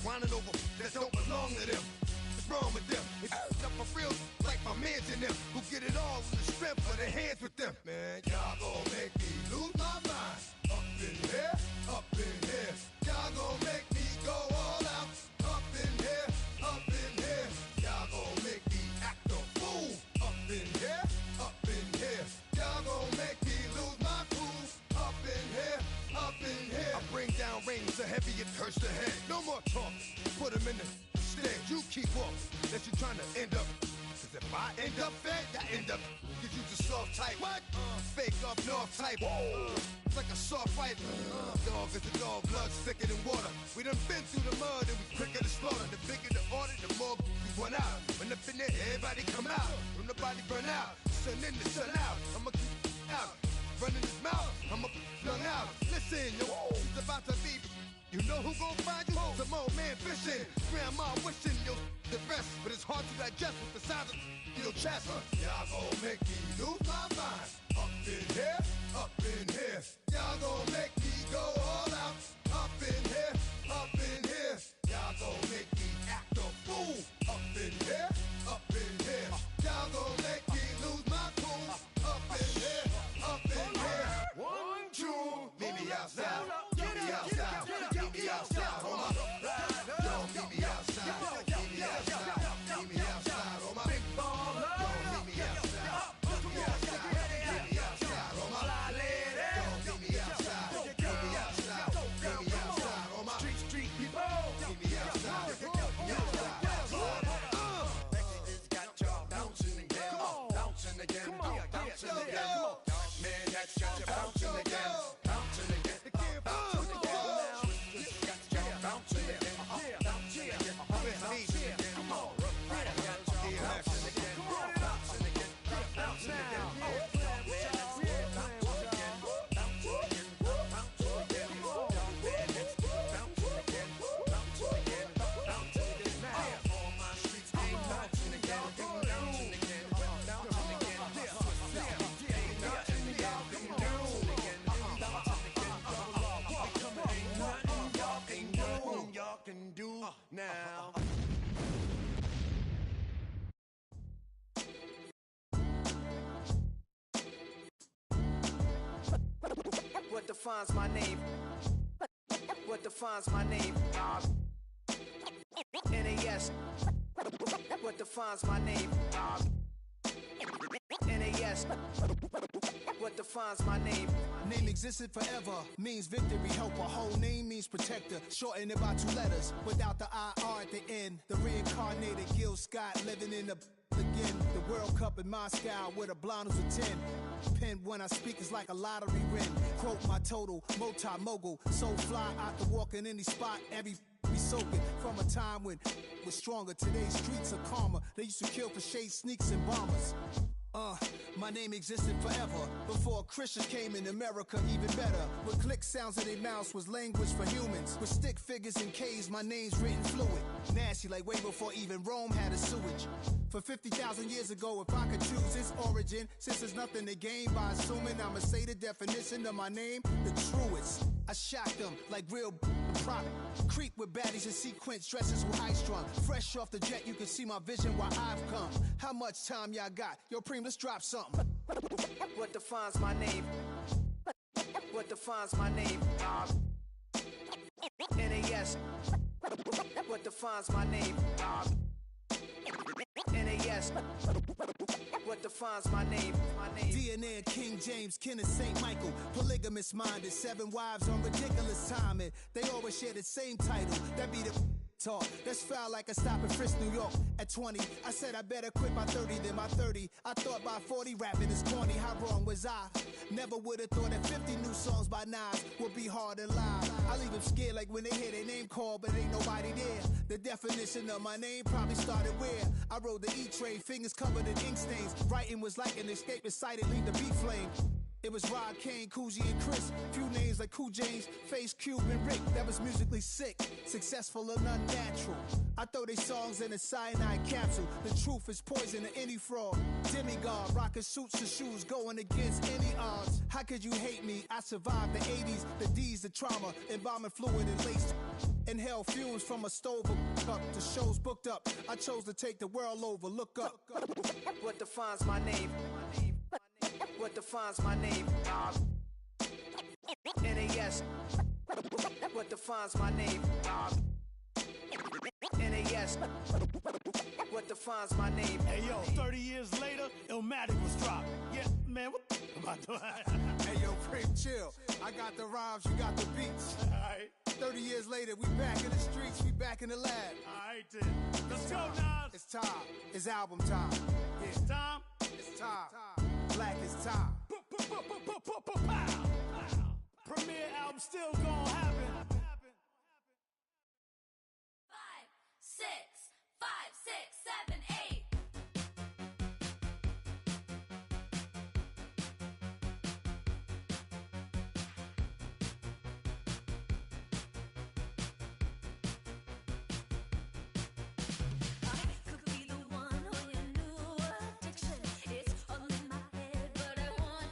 whining over that don't belong to them. What's wrong with them? It's up for real, like my mans in them, who get it all in the strength of their hands with them. Man, y'all gon' make me lose my mind. Up in here, up in here. Y'all gon' make me go all out. Up in here, up in here. Y'all gon' make me act a fool. Up in here, up in here. Y'all gon' make me lose my cool. Up in here, up in here. I bring down rings so heavy it hurts the head. No more talk, put them in the stand. You keep walking, unless you trying to end up. Cause if I end up fed, I end up. Cause you just soft type. What? Fake up north type. It's like a soft fight. Dog is a dog, blood thicker than water. We done been through the mud and we quicker to slaughter. The bigger the order, the more we run out. When up in there, everybody come out. When nobody burn out, sun in the sun out. I'ma keep out. Running his mouth, I'ma flung out. Listen, yo, it's about to be. You know who gon' find you? Some old man fishing. Grandma wishing you'll the best, but it's hard to digest with the size of your chest. Y'all gon' make me lose my mind. Up in here, up in here. Y'all gon' make me go all out. Up in here, up in here. Y'all gon' make me act a fool. Up in here, up in here. Y'all gon' make me lose my cool. Up in here, up in here. 1, 2, meet me outside. Meet me outside. Meet me outside. Hold on. Yo, meet me outside. Meet me outside. Meet me outside. On my big ball. Yo, meet me outside. Meet me outside. Meet me outside. On my yo, meet me outside. Meet me outside. Meet me outside. On my street people. Meet me outside. Meet me outside. Got y'all bouncing again. Bouncing again. Bouncing again. Man, that's got you bouncing again. Bouncing again. Bouncing again. Got y'all bouncing again. Bouncing again. Bouncing again. Come on. Got y'all bouncing again. Bouncing again. Bouncing again. Can do now. What defines my name? What defines my name? NAS. What defines my name? NAS. What defines my name? Name existed forever, means victory, helper. Whole name means protector, shorten it by 2 letters, without the IR at the end. The reincarnated Gil Scott living in the again. The World Cup in Moscow with a blonde who's a 10. Pen pen when I speak is like a lottery win. Quote my total, multi-mogul, so fly out to walk in any spot, every be soaking from a time when was stronger. Today's streets are calmer. They used to kill for shade sneaks and bombers. My name existed forever before Christians came in America, even better. With click sounds in their mouths was language for humans. With stick figures and K's, my name's written fluid. Nasty like way before even Rome had a sewage. For 50,000 years ago, if I could choose its origin, since there's nothing to gain by assuming, I'ma say the definition of my name, the truest. I shocked them like real prop. Creep with baddies in sequence, dresses with high strung. Fresh off the jet, you can see my vision where I've come. How much time y'all got? Yo, Preem, let's drop something. What defines my name? What defines my name? NAS. What defines my name? NAS. What defines my name? DNA of King James, kin of St. Michael. Polygamous minded, 7 wives on ridiculous timing. They always share the same title. That be the talk. That's foul like a stop in Frisk, New York. At 20, I said I better quit by 30 than by 30. I thought by 40 rapping is corny. How wrong was I? Never would have thought that 50 new songs by Nas would be hard to live. I leave them scared like when they hear their name called, but ain't nobody there. The definition of my name probably started where I rode the E-train, fingers covered in ink stains. Writing was like an escape excited, leave the beat flame. It was Rod, Kane, Coogee, and Chris. Few names like Cool James, Face, Cube, and Rick. That was musically sick, successful and unnatural. I throw they songs in a cyanide capsule. The truth is poison to any fraud. Demigod, rocking suits and shoes, going against any odds. How could you hate me? I survived the 80s, the D's, the trauma, embalming fluid and laced. Inhale fumes from a stove up. The show's booked up. I chose to take the world over. Look up. What defines my name? What defines my name? NAS. What defines my name? NAS. What defines my name? Hey yo, 30 years later, Illmatic was dropped. Yeah, man, what the am I doing? Hey yo, Prim, chill. I got the rhymes, you got the beats. Alright. 30 years later, we back in the streets, we back in the lab. Alright then. Let's go, Nas. It's time. It's album time. Yeah. It's time. It's time. Black is time. Premiere album still gonna happen. 5, 6, 5, 6, 7, 8. I could be the one on your new addiction. It's all in my head, but I want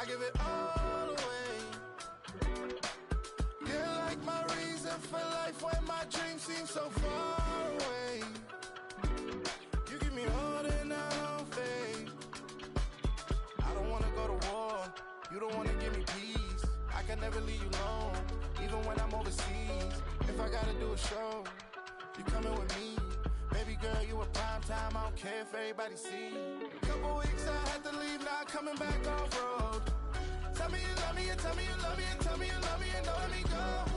I give it all away. You're like my reason for life when my dreams seem so far away. You give me all that I don't fade. I don't wanna go to war. You don't wanna give me peace. I can never leave you alone, even when I'm overseas. If I gotta do a show, you coming with me. Baby girl, you a prime time. I don't care if everybody see. Couple weeks I had to leave, now coming back off road. Tell me you love me and tell me you love me and tell me you love me and don't let me go.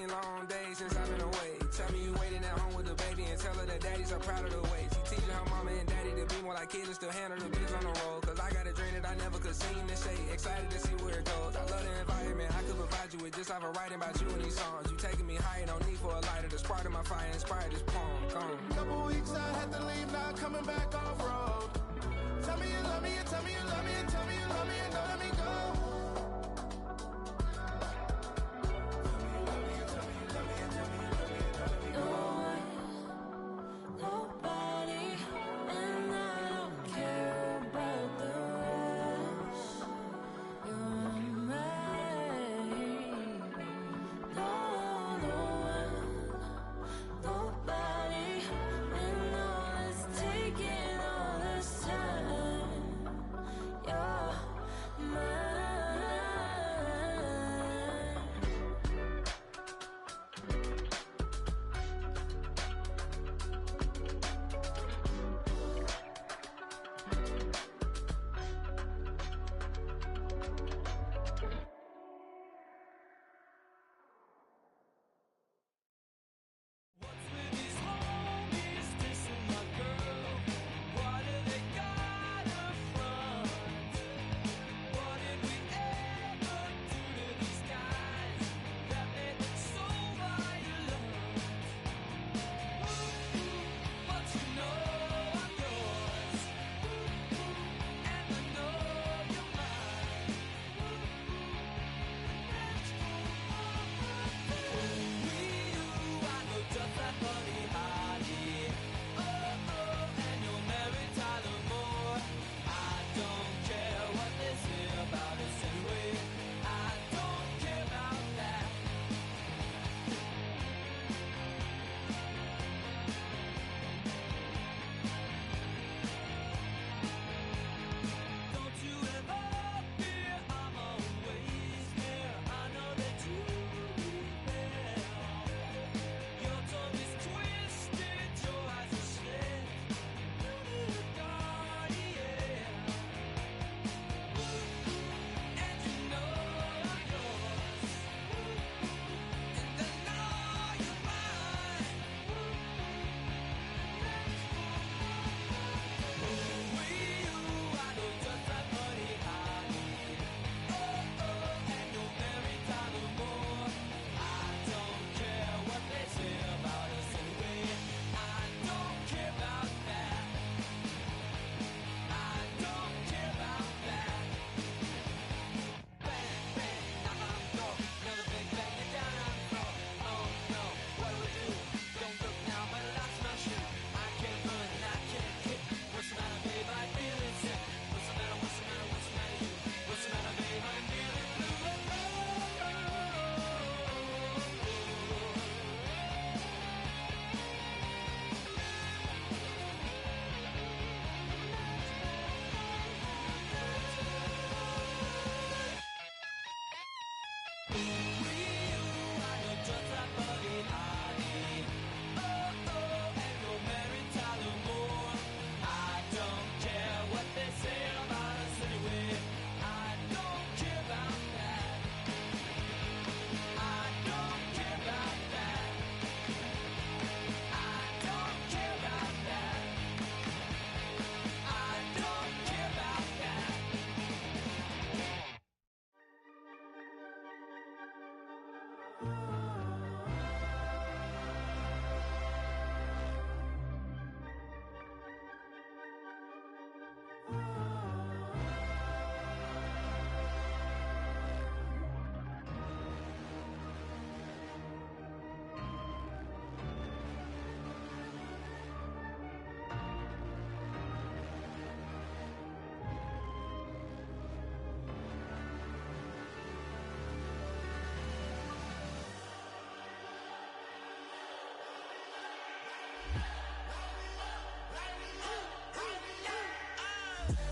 Long days since I've been away. Tell me you waiting at home with the baby and tell her that daddy's so proud of the way. She teaching her mama and daddy to be more like kids and still handle the biz on the road. Cause I got a dream that I never could seem to say. Excited to see where it goes. I love the environment. I could provide you with just like a writing about you in these songs. You taking me higher, no need for a lighter. The spark of my fire inspired this poem. Come. Couple weeks I had to leave, now coming back off road. Tell me you love me and tell me you love me and tell me you love me and don't let me go. You're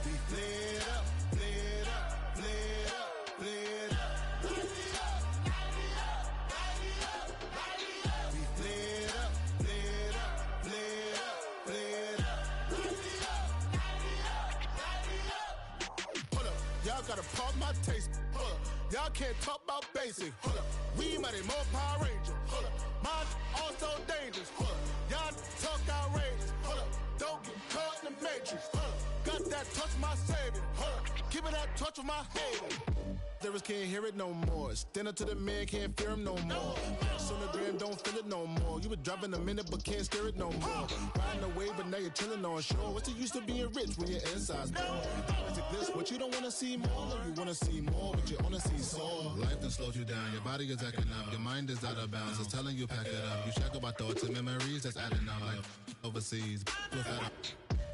We flared up, flared up, flared up, flared up. We flared up, flared up, flared up, flared up. Hold up, y'all gotta pump my taste. Hold up, y'all can't talk about basic. Hold up, we mighty more Power Ranger. Hold up, mine also dangerous. Hold up, y'all talk outrageous. Hold up, don't get caught in the matrix. Hold up, got that touch my savior. Hold up, keeping that touch with my haters. Lyrics can't hear it no more. Stand up to the man, can't fear him no more. On the gram, don't feel it no more. You were driving a minute, but can't steer it no more. Riding away, but now you're chilling on shore. What's the use of being rich when your inside's poor? Is it this what you don't want to see more? You want to see more, but you only see sore. Life done slowed you down. Your body is acting up. Your mind is out of bounds. It's telling you pack it up. You check about thoughts and memories that's adding up. Like overseas,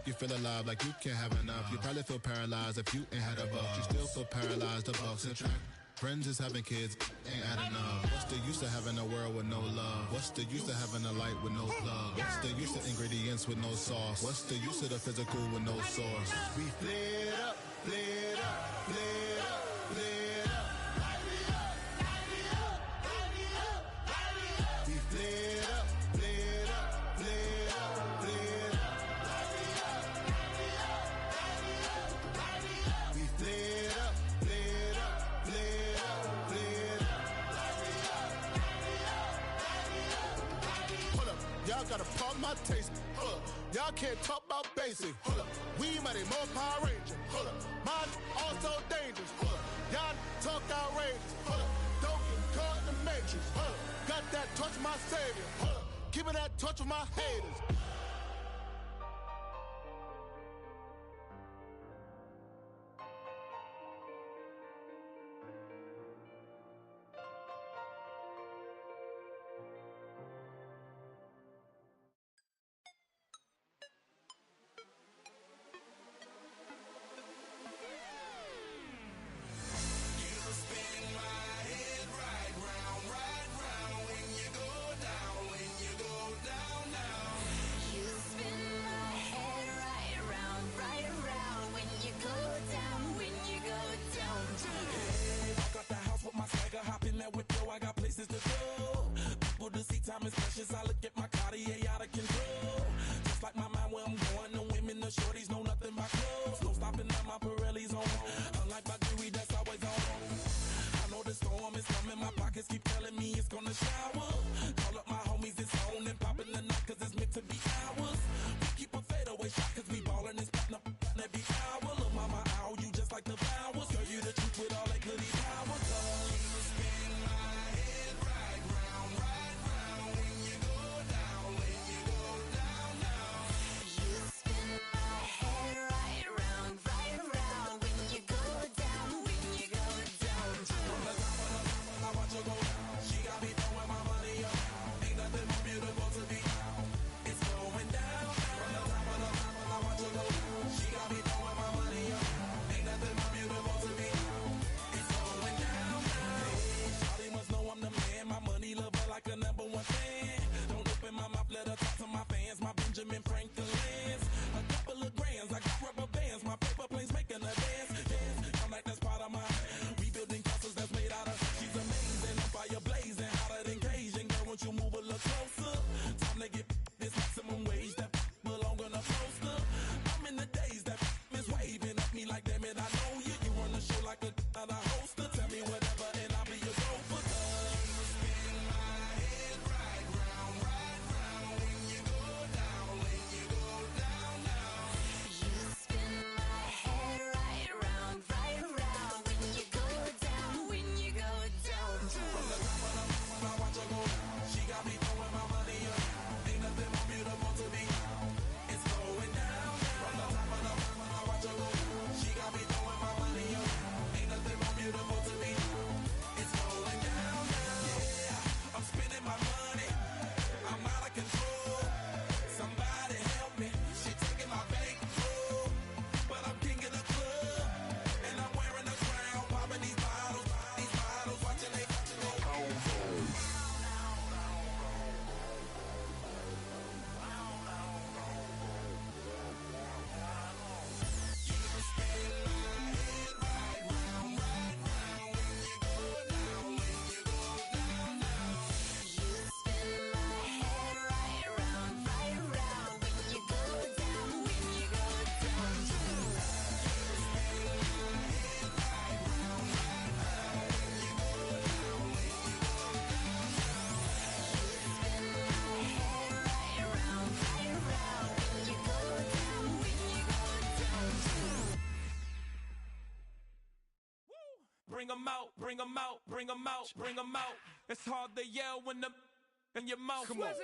you feel alive like you can't have enough. You probably feel paralyzed if you ain't had a buck. You still feel paralyzed, the bucks and track. Friends is having kids, ain't adding up. What's the use of having a world with no love? What's the use of having a light with no plug? What's the use of ingredients with no sauce? What's the use of the physical with no source? We flared up, flared up, flared up, flared up. We flared up, flared up, flared up, flared up. We flared up, flared up, flared up, flared up. Hold up, y'all gotta pump my taste. Hold up, y'all can't talk about basic. Hold up, we mighty more Power Ranger. Hold up, mine also dangerous. Hold up, y'all talk outrageous. Hold up, don't get caught in the matrix. Hold up, got that touch my savior. Hold up, keeping that touch with my haters. Hop in that window, I got places to go. People to see, time is precious. I look at my Cartier out of control. Just like my mind where I'm going. The women, the shorties know nothing but clothes. No stopping at my Pirelli's on. Unlike my jewelry, that's always on. I know the storm is coming. My pockets keep telling me it's gonna shower. Call up my homies, it's on and popping the night cause it's meant to be ours. We keep a fadeaway shot cause we ballin' and spittin' up every hour. Look, mama, ow, you just like the flowers. Girl, you the truth with all that goody power. Like a number one fan. Don't open my mouth, let her talk to my fans. My Benjamin Franklin's. A couple of grands, I got rubber bands. My paper planes making a dance. Dance, I'm like that's part of my rebuilding castles that's made out of. She's amazing, on fire blazing, hotter than Cajun. Girl, won't you move a little closer? Time to get this maximum wage that belong on a poster. I'm in the days that is waving at me like, damn it, I know you. You run the show like a hoster. Tell me whatever and I'll be your gopher. She got me throwing my money up. Ain't nothing more beautiful to me. bring them out, bring them out, bring them out, bring them out. It's hard to yell when the in your mouth. Come on.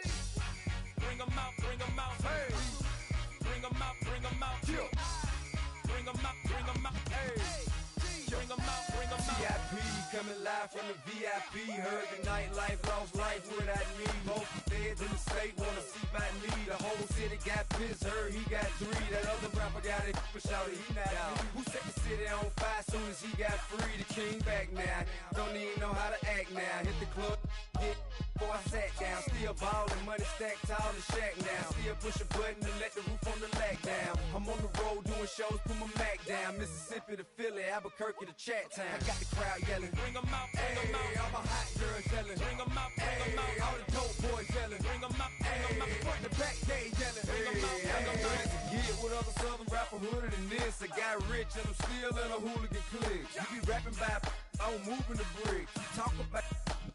Bring them out, bring them out. Hey. Bring them out, bring them out. Yeah. Bring them out, bring them out. Hey. Bring them out, bring them out. VIP coming live from the VIP. Heard the nightlife, lost life without me. Most feds in the state wanna see by me. The whole city got pissed, heard he got 3. That other rapper got it, but shouted he not out. Who set the city on fire soon as he got free? The king back now. Don't even know how to act now. Hit the club, hit before I sat down. Still ballin', money stacked tall and shack now. Still push a button to let the roof on the lag down. I'm on the road doing shows, put my Mac down. Mississippi to Philly, Albuquerque to Chat Town. I got the crowd yelling, bring them out, bring them out. All my hot girls yelling, bring them out, bring them out. All the dope boys yelling, bring them out, bring them out. Front the back gate yelling, bring them out, bring them out. Get with other southern rapper hooded than this. I got rich and I'm still in a hooligan clique. You be rapping by, I'm moving the bricks. Talk about,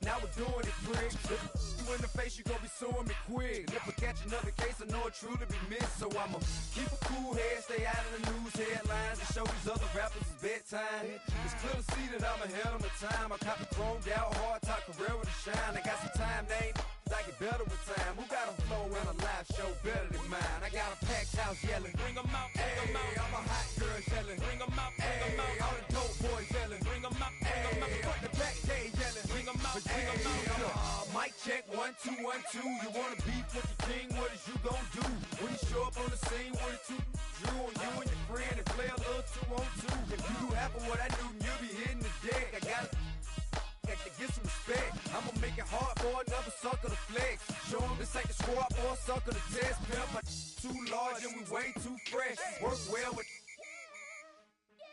now we're doing it, pricks. You in the face, you gon' be suing me quick. If I catch another case, I know it truly be missed. So I'ma keep a cool head, stay out of the news headlines, and show these other rappers it's bedtime. It's clear to see that I'm ahead of my time. I cop the chromed out, hard top career with a shine. I got some time, name. I get better with time. Who got a flow and a live show better than mine? I got a packed house yelling, bring them out, bring them out. All my hot girls yelling, bring them out, bring them out. All the dope boys yelling, bring them out, bring them out. Front the back gate yelling, bring them out, bring them out. Mic check, 1 2 1 2. You wanna beef with the king? What is you gon' do when you show up on the scene with a 2 Drew on you and your friend and play a little 2 on 2? If you do half of what I do, you'll be hitting the deck. I got to get some respect. I'ma make it hard for another sucker to flex. Show him this ain't the squad for a sucker to test. Pimp, my too large and we way too fresh. Work well with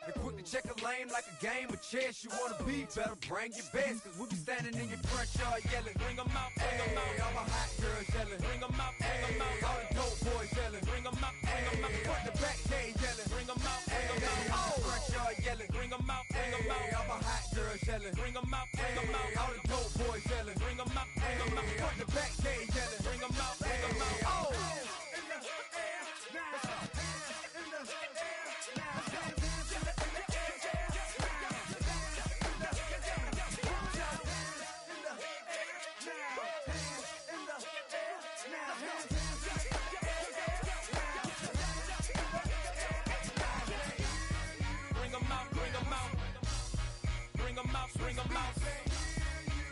and quick to check a lane like a game of chess. You wanna be better, bring your best. Cause we be standing in your front yard yelling, bring them out, bring them out. All my hot girls yelling, bring them out, bring them out. All the dope boys yelling, bring them out, bring them out. Front the back gate yelling, bring them out, bring them out. Front yard yelling, bring them out, bring them out. All my hot girls yelling, bring them out, bring them out. All the dope boys yelling, bring them out, bring them out. Front the back gate yelling, bring them out, bring them out. Oh!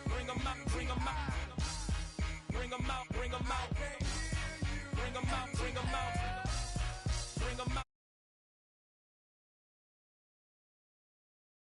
Bring them out, bring them out. Bring them out, bring them out.